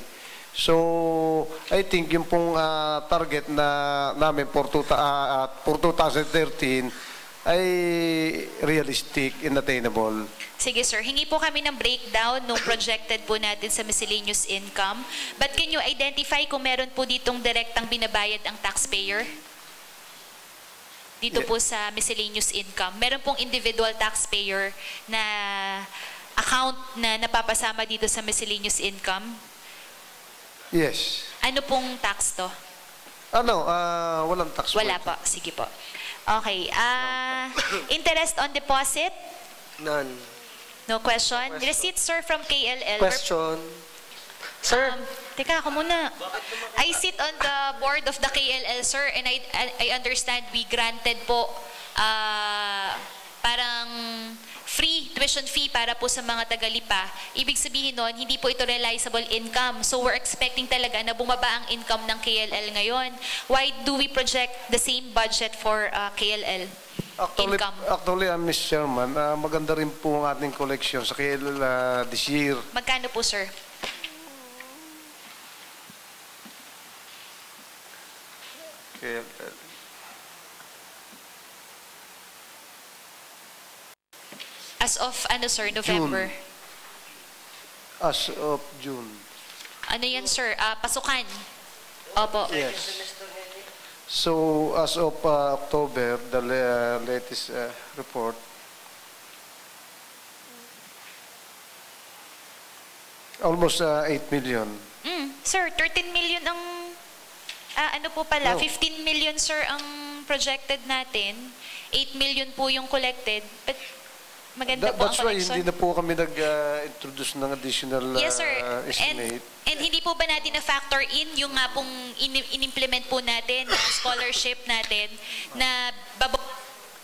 So, I think yung pong target na namin for 2013 ay realistic and attainable. Sige, sir. Hingi po kami ng breakdown nung projected po natin sa miscellaneous income. But can you identify kung meron po ditong direktang binabayad ang taxpayer? Dito po sa miscellaneous income. Meron pong individual taxpayer na account na napapasama dito sa miscellaneous income? Yes. Ano pong tax to? Walang tax. Wala po. Sige po. Okay. Interest on deposit? None. No question? Receipt, sir, from KLL. Question. Sir, Teka, ako muna. I sit on the board of the KLL, sir, and I understand we granted po parang free tuition fee para po sa mga taga-Lipa. Ibig sabihin nun, hindi po ito realizable income. So we're expecting talaga na bumaba ang income ng KLL ngayon. Why do we project the same budget for KLL income? Actually, Ms. Chairman, maganda rin po ang ating collection sa KLL this year. Magkano po, sir? KLL. As of, sir, November? As of June. Ano yan, sir? Pasukan? Opo. Yes. So, as of October, the latest report, almost 8 million. Sir, 13 million ang, ano po pala, 15 million, sir, ang projected natin. 8 million po yung collected. But maganda po ang That's why collection. hindi na po kami nag-introduce ng additional Yes, sir. estimate. And hindi po ba natin na-factor in yung nga pong in-implement po natin na scholarship natin na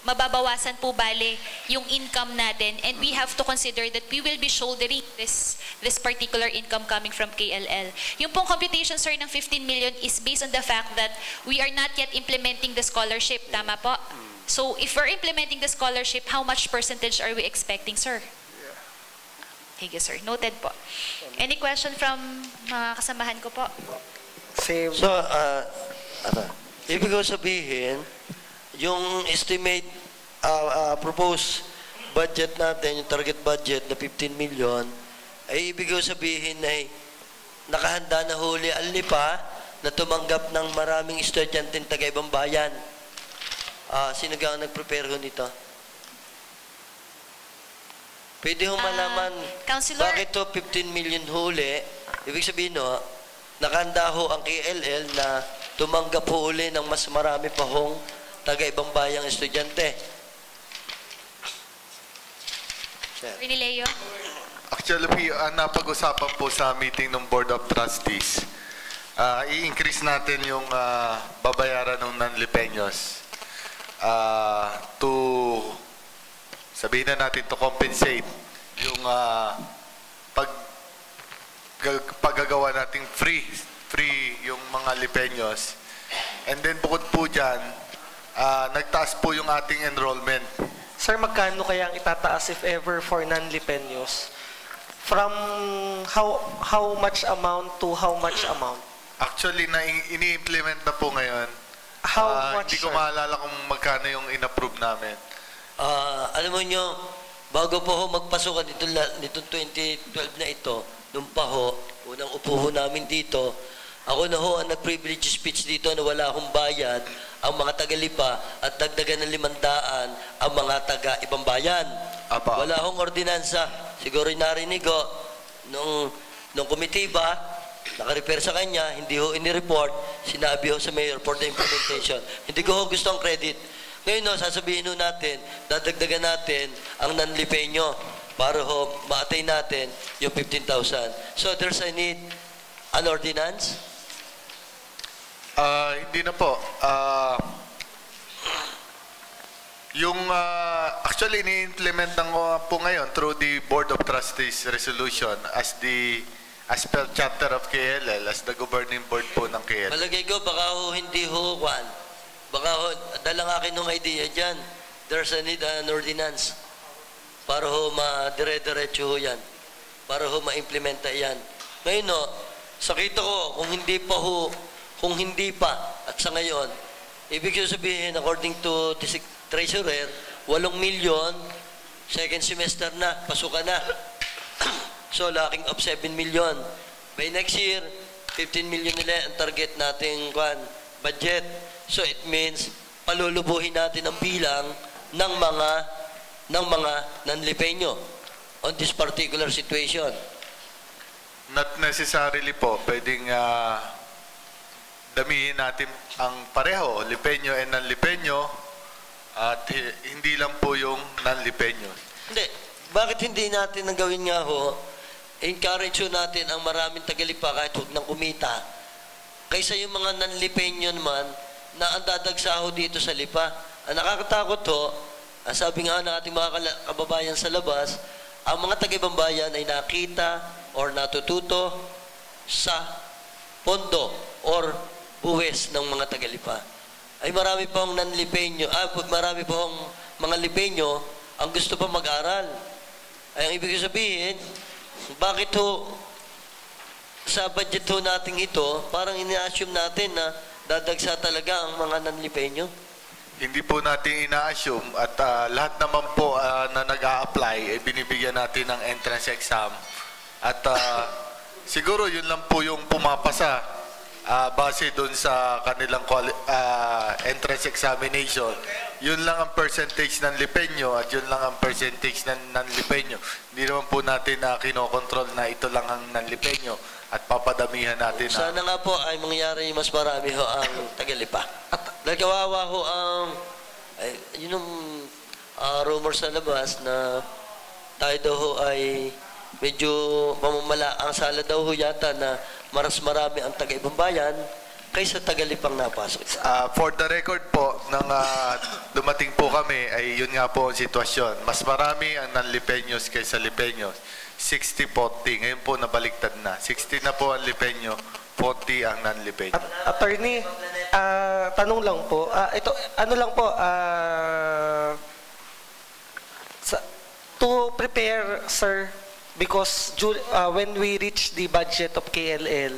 mababawasan po bale yung income natin, and we have to consider that we will be shouldering this particular income coming from KLL. Yung pong computation, sir, ng 15 million is based on the fact that we are not yet implementing the scholarship. Tama po? So, if we're implementing the scholarship, how much percentage are we expecting, sir? Thank you, sir. Noted po. Any question from mga kasamahan ko po? same. So, ibig ko sabihin, yung estimate, proposed budget natin, yung target budget na 15 million, ay ibig ko sabihin ay nakahanda na huli ang Lipa na tumanggap ng maraming estudyanteng taga-ibang bayan. Sino ka ang nag-prepare ho nito? Pwede ho malaman Counselor? bakit to 15 million huli. Ibig sabihin ho, nakahanda ho ang KLL na tumanggap po uli ng mas marami pa hong taga-ibang bayang estudyante. Attorney Leo? Actually, napag-usapan po sa meeting ng Board of Trustees, i-increase natin yung babayaran ng non-lipeños to, sabihin na natin, to compensate yung paggagawa nating free yung mga lipeños. And then bukod po dyan, nagtaas po yung ating enrollment. Sir, magkano kaya ang itataas if ever for non-lipeños? From how much amount to how much amount? Actually, ini-implement na po ngayon. How much, Hindi ko sir? maalala kung magkano yung in-approve namin. Alam mo nyo, bago po ho magpasukan nitong 2012 na ito, nung pa ho, unang upo ho namin dito, ako na ho ang nag-privilege speech dito na wala akong bayad, ang mga taga-Lipa at dagdagan ng 500 ang mga taga-ibang bayan. Apa. Wala akong ordinansa. Siguro narinig ho, nung komitiba, naka-repair sa kanya, hindi ho ini-report, sinabi ho sa mayor for the implementation. Hindi ko ho gusto ang credit. Ngayon ho, sasabihin ho natin, dadagdagan natin ang non-lipeño para ho ma-attain natin yung 15,000. So there's a need, an ordinance? Hindi na po. Actually, ini-implement ng po ngayon through the Board of Trustees resolution as per charter of KLL, as the governing board po ng KLL. Malagay ko, baka ho hindi ho, Juan. Baka ho, dalang akin ng idea dyan. There's a need an ordinance para ho ma-dire-diretso ho yan. Para ho ma-implementa yan. Ngayon ho, sakita ko, kung hindi pa, at sa ngayon, ibig sabihin, according to the treasurer, 8 milyon, second semester na, pasukan na. So, lacking of 7 million. By next year, 15 million nila ang target nating budget. So, it means, palulubuhin natin ang bilang ng mga non-lipeño on this particular situation. Not necessarily po. Pwedeng damihin natin ang pareho, lipeño and non-lipeño, at hindi lang po yung non-lipeño. Hindi. Bakit hindi natin ang gawin nga ho, encourage natin ang maraming Taga-Lipa kahit huwag nang kumita, kaysa yung mga non-lipeño naman na ang dadagsaho dito sa Lipa. Ang nakakatakot ho, sabi nga ng ating mga kababayan sa labas, ang mga taga-ibang bayan ay nakita or natututo sa pondo or buwes ng mga Taga-Lipa. Ay marami pong non-lipeño, marami pong mga lipeño ang gusto pa mag-aral. Ay ang ibig sabihin, bakit ho sa budget ho natin ito, parang ina-assume natin na dadagsa talaga ang mga non-lipeño? Hindi po natin ina-assume at lahat naman po na nag-a-apply ay binibigyan natin ng entrance exam. At siguro yun lang po yung pumapasa base doon sa kanilang entrance examination. Yun lang ang percentage ng lipeño at yun lang ang percentage ng non-lipeño. Hindi naman po natin kinokontrol na ito lang ang non-lipeño at papadamihan natin. Sana nga po ay mangyari mas marami ho ang Taga-Lipa. At nagkawawa ho ang yun ang rumor sa labas na tayo daw ho ay medyo pamamala. Ang sala daw ho yata na maras marami ang taga-ibang bayan kaysa Taga-Lipang napasok. For the record po, nang dumating po kami, ay yun nga po ang sitwasyon. Mas marami ang non-lipeños kaysa lipeños. 60-40. Ngayon po nabaliktad na. 60 na po ang lipeño, 40 ang non-lipeño. Attorney, tanong lang po. Ito, ano lang po, to prepare, sir, because when we reach the budget of KLL,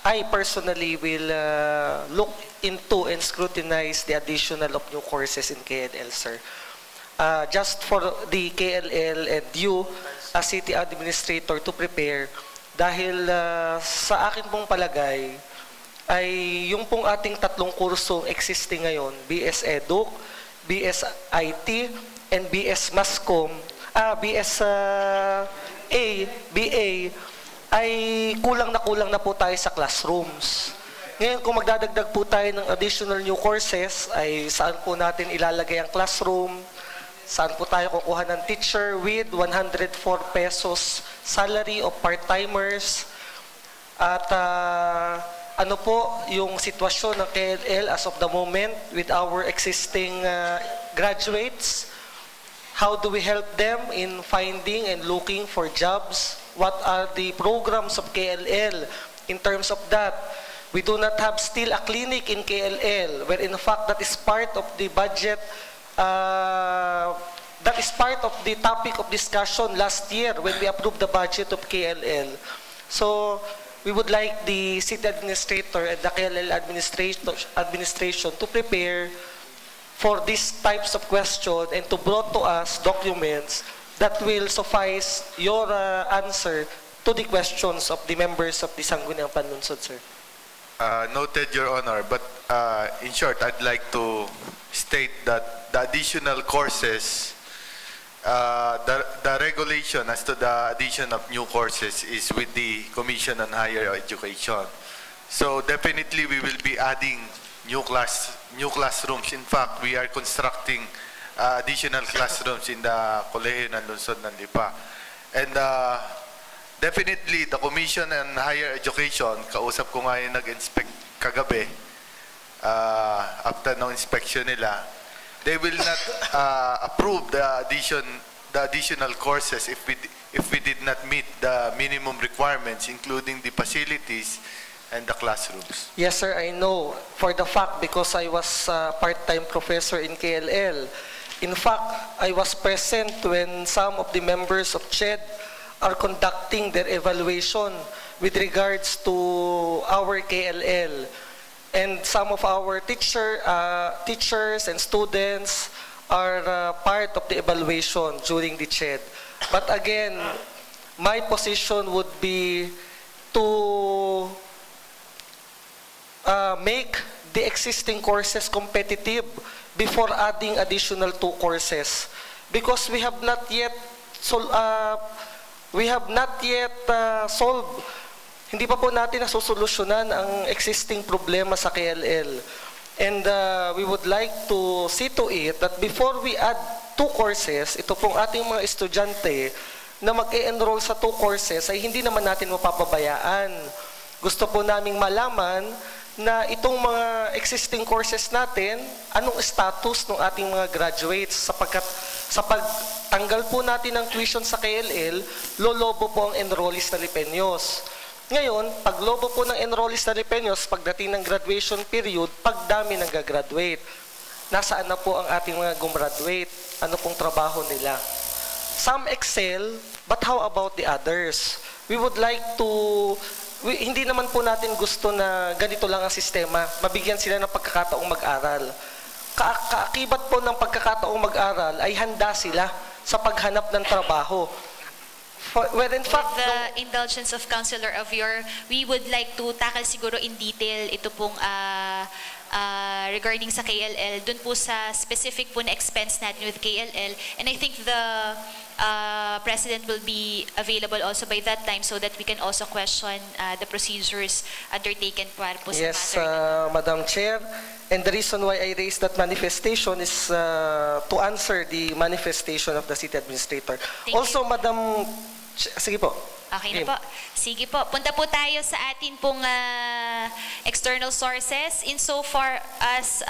I personally will look into and scrutinize the additional of new courses in KLL, sir. Just for the KLL and you, as city administrator, to prepare, dahil sa akin pong palagay, ay yung pong ating tatlong kursong existing ngayon, BS Educ, BS IT, and BS Mascom, BA, ay kulang na po tayo sa classrooms. Ngayon, kung magdadagdag po tayo ng additional new courses, ay saan po natin ilalagay ang classroom, saan po tayo kukuha ng teacher with 104 pesos salary of part-timers, at ano po yung sitwasyon ng KLL as of the moment with our existing graduates. How do we help them in finding and looking for jobs? What are the programs of KLL in terms of that? We do not have still a clinic in KLL, where in fact that is part of the budget, that is part of the topic of discussion last year when we approved the budget of KLL. So we would like the city administrator and the KLL administration to prepare for these types of questions and to bring to us documents that will suffice your answer to the questions of the members of the Sangguniang Panlunsod, sir. Noted, Your Honor. But in short, I'd like to state that the additional courses, the regulation as to the addition of new courses is with the Commission on Higher Education. So definitely we will be adding new classrooms. In fact, we are constructing additional classrooms in the Kolehiyo ng Lungsod ng Lipa. And definitely, the Commission on Higher Education, kausap ko nga yung nag-inspect kagabi, after ng inspection nila, they will not approve the additional courses if we did not meet the minimum requirements, including the facilities and the classrooms. Yes, sir, I know for the fact because I was a part-time professor in KLL. In fact, I was present when some of the members of CHED are conducting their evaluation with regards to our KLL. And some of our teachers and students are part of the evaluation during the CHED. But again, my position would be to make the existing courses competitive before adding additional 2 courses. Because we have not yet solved, hindi pa po natin nasusolusyonan ang existing problema sa KLL. And we would like to see to it that before we add 2 courses, ito pong ating mga estudyante na mag-e-enroll sa 2 courses ay hindi naman natin mapapabayaan. Gusto po naming malaman na itong mga existing courses natin, anong status ng ating mga graduates sapagkat sa pagtanggal po natin ng tuition sa KLL, lolobo po ang enrollees na Lipeños. Ngayon, pag lobo po ng enrollees na Lipeños, pagdating ng graduation period, pagdami ng gagraduate, nasaan na po ang ating mga gumraduate? Ano pong trabaho nila? Some excel, but how about the others? We would like to hindi naman po natin gusto na ganito lang ang sistema. Mabigyan sila ng pagkakataong mag-aral. Kaakibat po ng pagkakataong mag-aral ay handa sila sa paghanap ng trabaho. Well, in fact, with the indulgence of Councilor Avior, we would like to tackle siguro in detail ito pong regarding sa KLL, dun po sa specific po na expense natin with KLL. And I think the President will be available also by that time so that we can also question the procedures undertaken para po sa yes, matter. Madam Chair. And the reason why I raised that manifestation is to answer the manifestation of the City Administrator. Thank also, you. Madam... Sige po. Okay na po. Sige po. Punta po tayo sa atin pong external sources. Insofar as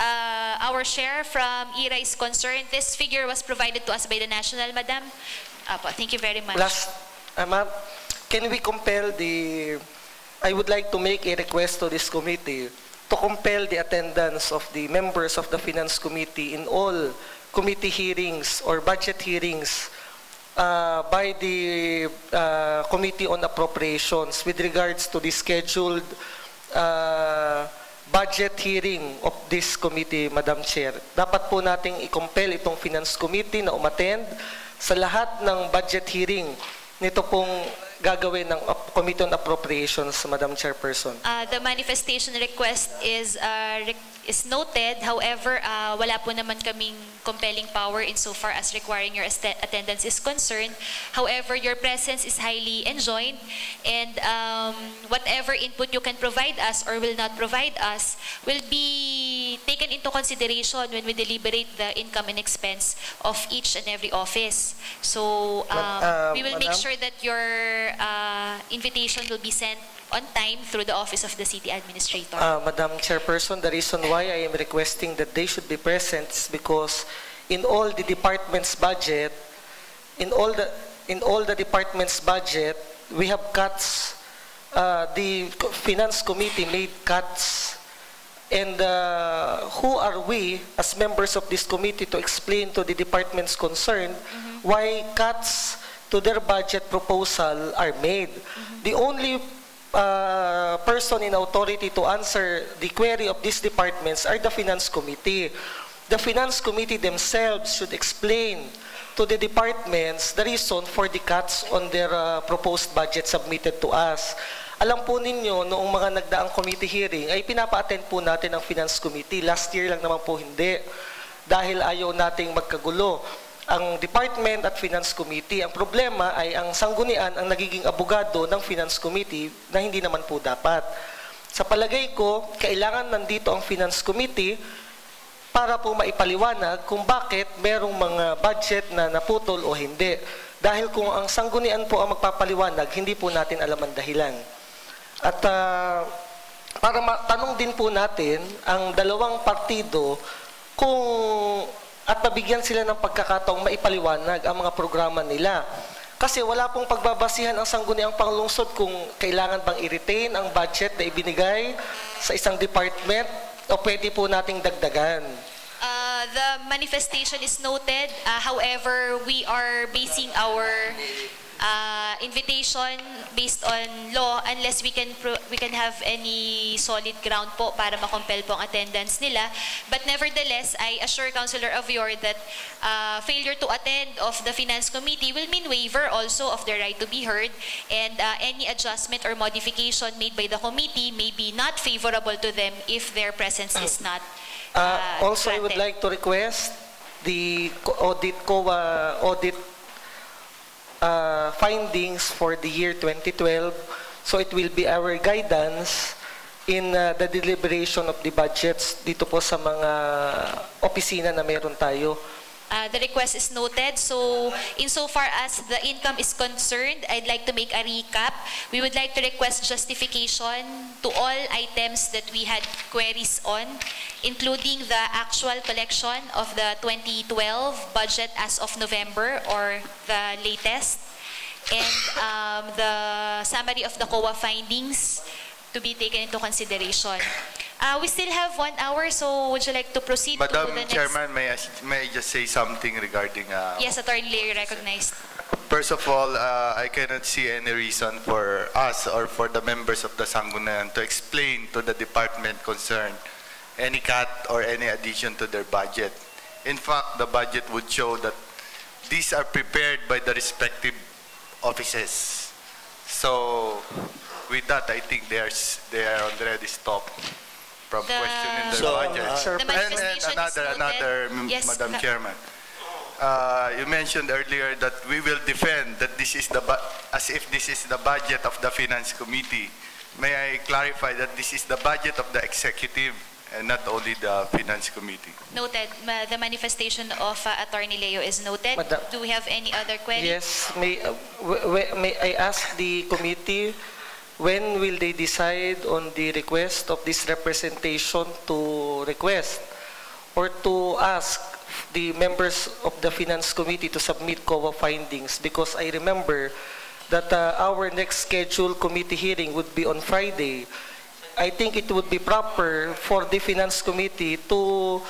our share from IRA is concerned, this figure was provided to us by the National, Madam. Apo, thank you very much. Last, ma'am, can we compel I would like to make a request to this committee to compel the attendance of the members of the Finance Committee in all committee hearings or budget hearings by the Committee on Appropriations with regards to the scheduled budget hearing of this committee, Madam Chair. Dapat po nating i-compel itong Finance Committee na umattend sa lahat ng budget hearing nito pong gagawin ng Committee on Appropriations, Madam Chairperson. The manifestation request is is noted. However, wala po naman kaming compelling power insofar as requiring your attendance is concerned. However, your presence is highly enjoined, and whatever input you can provide us or will not provide us will be taken into consideration when we deliberate the income and expense of each and every office. So we will make Madam? sure that your invitation will be sent on time through the office of the city administrator. Madam Chairperson, the reason why I am requesting that they should be present is because in all the department's budget, in all the department's budget, we have cuts. The Finance Committee made cuts. And who are we as members of this committee to explain to the departments concerned why cuts to their budget proposal are made? The only person in authority to answer the query of these departments are the Finance Committee. The Finance Committee themselves should explain to the departments the reason for the cuts on their proposed budget submitted to us. Alam po ninyo, noong mga nagdaang committee hearing, ay pinapa-attend po natin ang Finance Committee. Last year lang naman po hindi. Dahil ayaw nating magkagulo ang Department at Finance Committee. Ang problema ay ang sanggunian ang nagiging abogado ng Finance Committee na hindi naman po dapat. Sa palagay ko, kailangan nandito ang Finance Committee para po maipaliwanag kung bakit merong mga budget na naputol o hindi. Dahil kung ang sanggunian po ang magpapaliwanag, hindi po natin alam ang dahilan. At para matanong din po natin ang dalawang partido kung at mabigyan sila ng pagkakataong maipaliwanag ang mga programa nila. Kasi wala pong pagbabasihan ang sangguniang panglungsod kung kailangan bang i-retain ang budget na ibinigay sa isang department o pwede po nating dagdagan. The manifestation is noted. However, we are basing our invitation based on law unless we can have any solid ground po para makompel po ang attendance nila. But nevertheless, I assure Councilor Avior that failure to attend of the Finance Committee will mean waiver also of the right to be heard, and any adjustment or modification made by the committee may be not favorable to them if their presence is not Also, I would granted. like to request the COA audit findings for the year 2012. So it will be our guidance in the deliberation of the budgets dito po sa mga opisina na meron tayo. The request is noted. So, insofar as the income is concerned, I'd like to make a recap. We would like to request justification to all items that we had queries on, including the actual collection of the 2012 budget as of November or the latest, and the summary of the COA findings to be taken into consideration. We still have 1 hour, so would you like to proceed to Madam the next? Chairman, may I just say something regarding... Yes, Attorney Leo, recognized. First of all, I cannot see any reason for us or for the members of the Sanggunian to explain to the department concerned any cut or any addition to their budget. In fact, the budget would show that these are prepared by the respective offices. So, with that, I think they are already stopped from questioning their budget. The manifestation is Another, noted. Yes, Madam Chairman. You mentioned earlier that we will defend that this is as if this is the budget of the Finance Committee. May I clarify that this is the budget of the executive and not only the Finance Committee? Noted. The manifestation of Attorney Leo is noted. Madam- Do we have any other query? Yes, may I ask the committee when will they decide on the request of this representation to request or to ask the members of the Finance Committee to submit COA findings? Because I remember that our next scheduled committee hearing would be on Friday. I think it would be proper for the Finance Committee to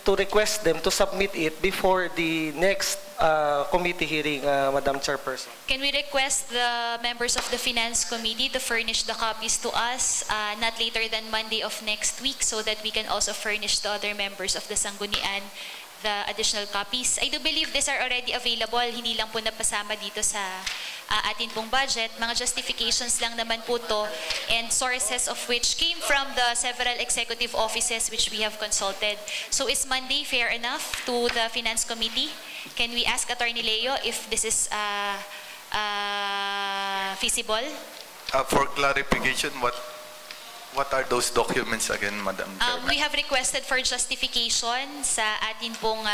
request them to submit it before the next committee hearing, Madam Chairperson. Can we request the members of the Finance Committee to furnish the copies to us not later than Monday of next week so that we can also furnish the other members of the Sanggunian the additional copies? I do believe these are already available. Hindi lang po napasama dito sa atin pong budget. Mga justifications lang naman po to and sources of which came from the several executive offices which we have consulted. So is Monday fair enough to the Finance Committee? Can we ask Attorney Leo if this is feasible? For clarification, what are those documents again, Madam Chairman? We have requested for justification sa atin pong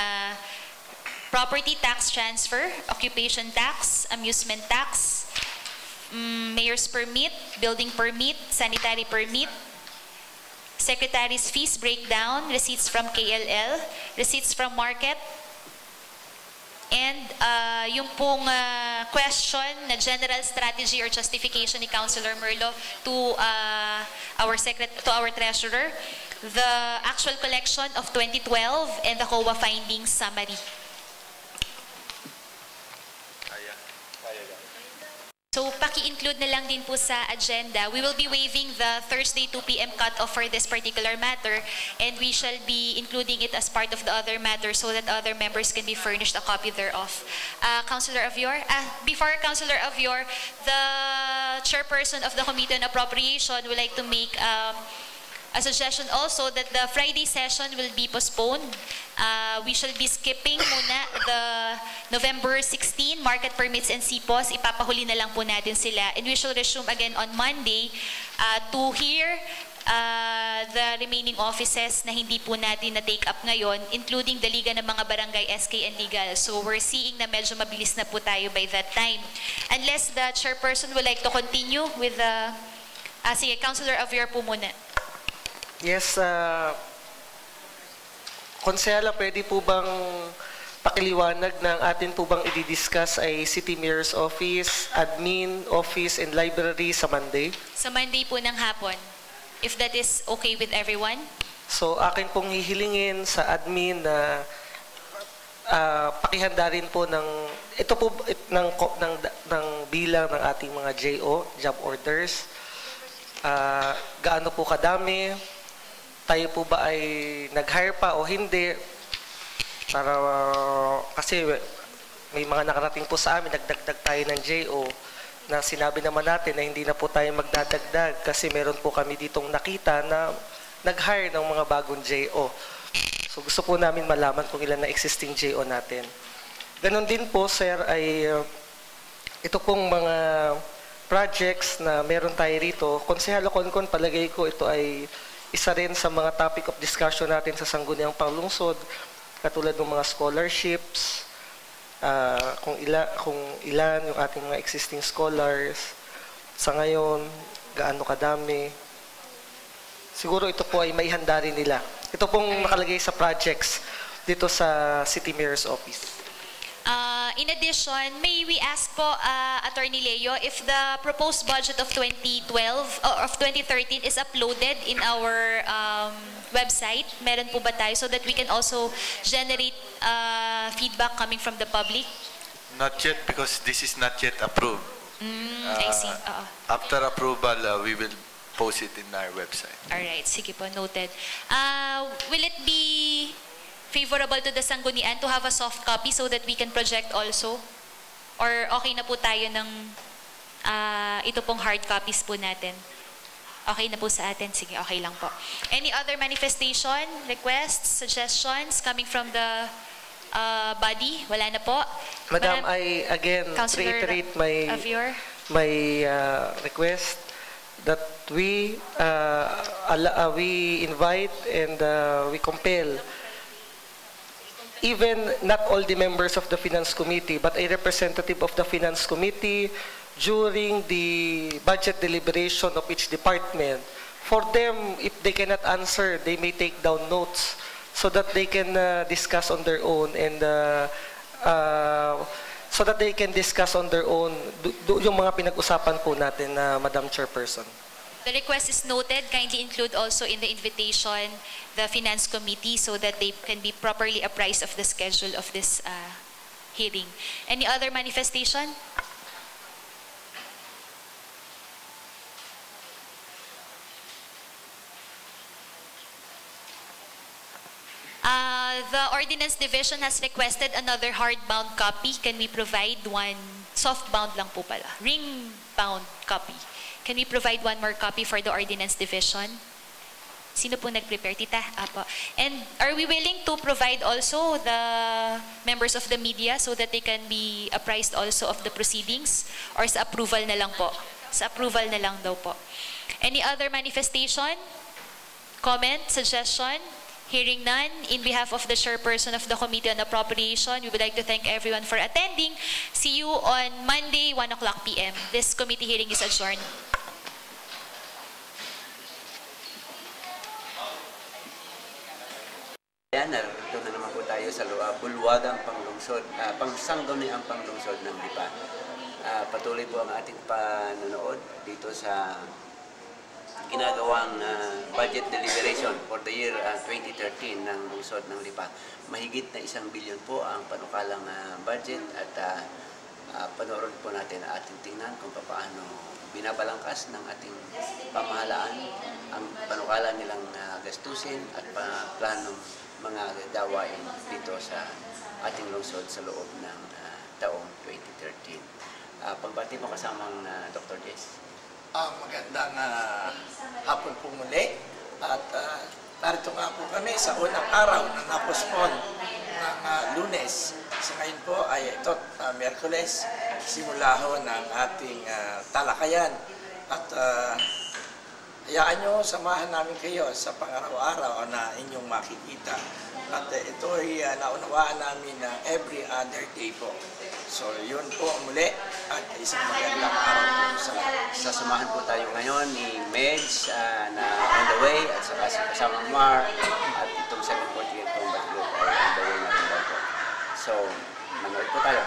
property tax transfer, occupation tax, amusement tax, mayor's permit, building permit, sanitary permit, secretary's fees breakdown, receipts from KLL, receipts from market, and yung pong question na general strategy or justification ni Councilor Merlo to our treasurer, the actual collection of 2012 and the COA findings summary. So, paki-include na lang din po sa agenda. We will be waiving the Thursday 2 p.m. cut-off for this particular matter, and we shall be including it as part of the other matter so that other members can be furnished a copy thereof. Councilor Avior? Before Councilor Avior, the chairperson of the Committee on Appropriation would like to make a suggestion also that the Friday session will be postponed. We shall be skipping muna the November 16 market permits and CPOS. Ipapahuli na lang po natin sila. And we shall resume again on Monday to hear the remaining offices na hindi po natin na-take up ngayon, including the Liga ng mga Barangay, SK and Legal. So we're seeing na medyo mabilis na po tayo by that time. Unless the chairperson would like to continue with the... sige, Councilor Avior po muna. Yes, Konsehala, pwede po bang pakiliwanag ng atin po bang i-discuss ay City Mayor's Office, Admin Office, and Library sa Monday? Sa Monday po ng hapon, if that is okay with everyone. So, akin pong hihilingin sa Admin na pakihanda rin po ng, ito po ng bilang ng ating mga JO, job orders. Gaano po kadami? Tayo po ba ay nag-hire pa o hindi? Para, kasi may mga nakarating po sa amin, nagdagdag tayo ng JO na sinabi naman natin na hindi na po tayo magdadagdag kasi meron po kami ditong nakita na nag-hire ng mga bagong JO. So gusto po namin malaman kung ilan na existing JO natin. Ganon din po, sir, ay ito pong mga projects na meron tayo rito. Konsehalo Konkon, palagay ko ito ay isa rin sa mga topic of discussion natin sa Sangguniang Panglungsod, katulad ng mga scholarships, kung ilan yung ating mga existing scholars, sa ngayon, gaano kadami. Siguro ito po ay maihanda rin nila. Ito pong nakalagay sa projects dito sa City Mayor's Office. In addition, may we ask po, Attorney Leo, if the proposed budget of 2012 or of 2013 is uploaded in our website? Meron po ba tayo so that we can also generate feedback coming from the public? Not yet, because this is not yet approved. I see. After approval, we will post it in our website. Alright, sige po, noted. Will it be favorable to the Sanggunian to have a soft copy so that we can project also? Or okay na po tayo ng ito pong hard copies po natin? Okay na po sa atin? Sige, okay lang po. Any other manifestation, requests, suggestions coming from the body? Wala na po. Madam, I again reiterate my request that we invite and we compel even not all the members of the Finance Committee, but a representative of the Finance Committee during the budget deliberation of each department. For them, if they cannot answer, they may take down notes so that they can discuss on their own and so that they can discuss on their own yung mga pinag-usapan po natin na Madam Chairperson. The request is noted. Kindly include also in the invitation the Finance Committee so that they can be properly apprised of the schedule of this hearing. Any other manifestation? The Ordinance Division has requested another hardbound copy. Can we provide one Soft-bound lang po pala. Ring-bound copy. Can we provide one more copy for the Ordinance Division? Sino po nag-prepare? Tita? Apo. And are we willing to provide also the members of the media so that they can be apprised also of the proceedings? Or sa approval na lang po? Sa approval na lang daw po. Any other manifestation? Comment? Suggestion? Hearing none, in behalf of the chairperson of the Committee on Appropriation, we would like to thank everyone for attending. See you on Monday, 1 o'clock p.m. This committee hearing is adjourned. Yan, narito na naman po tayo sa bulwagang panglungsod, pangsangguniang panglungsod ng Lipa. Patuloy po ang ating panonood dito sa ginagawang budget deliberation for the year 2013 ng lungsod ng Lipa. Mahigit na 1 bilyon po ang panukalang budget at panoorin po natin at ating tingnan kung paano binabalangkas ng ating pamahalaan ang panukala nilang gastusin at planong mga gawain dito sa ating lungsod sa loob ng taong 2013. Pagbati mo kasamang Dr. Jess. Magandang hapon po muli at narito nga po kami sa unang araw na napospon ng Lunes. Sa ngayon po ay ito, Miyerkules, simula ho ng ating talakayan at hayaan nyo, samahan namin kayo sa pang-araw-araw na inyong makikita. At ito ay naunawaan namin every other day po. So yun po muli at isang magandang araw po sa sasamahan po tayo ngayon ni Medj na on the way at saka si kasamang Mar at itong 748 Combat Group ay on the way na rin daw po. So, manood po tayo.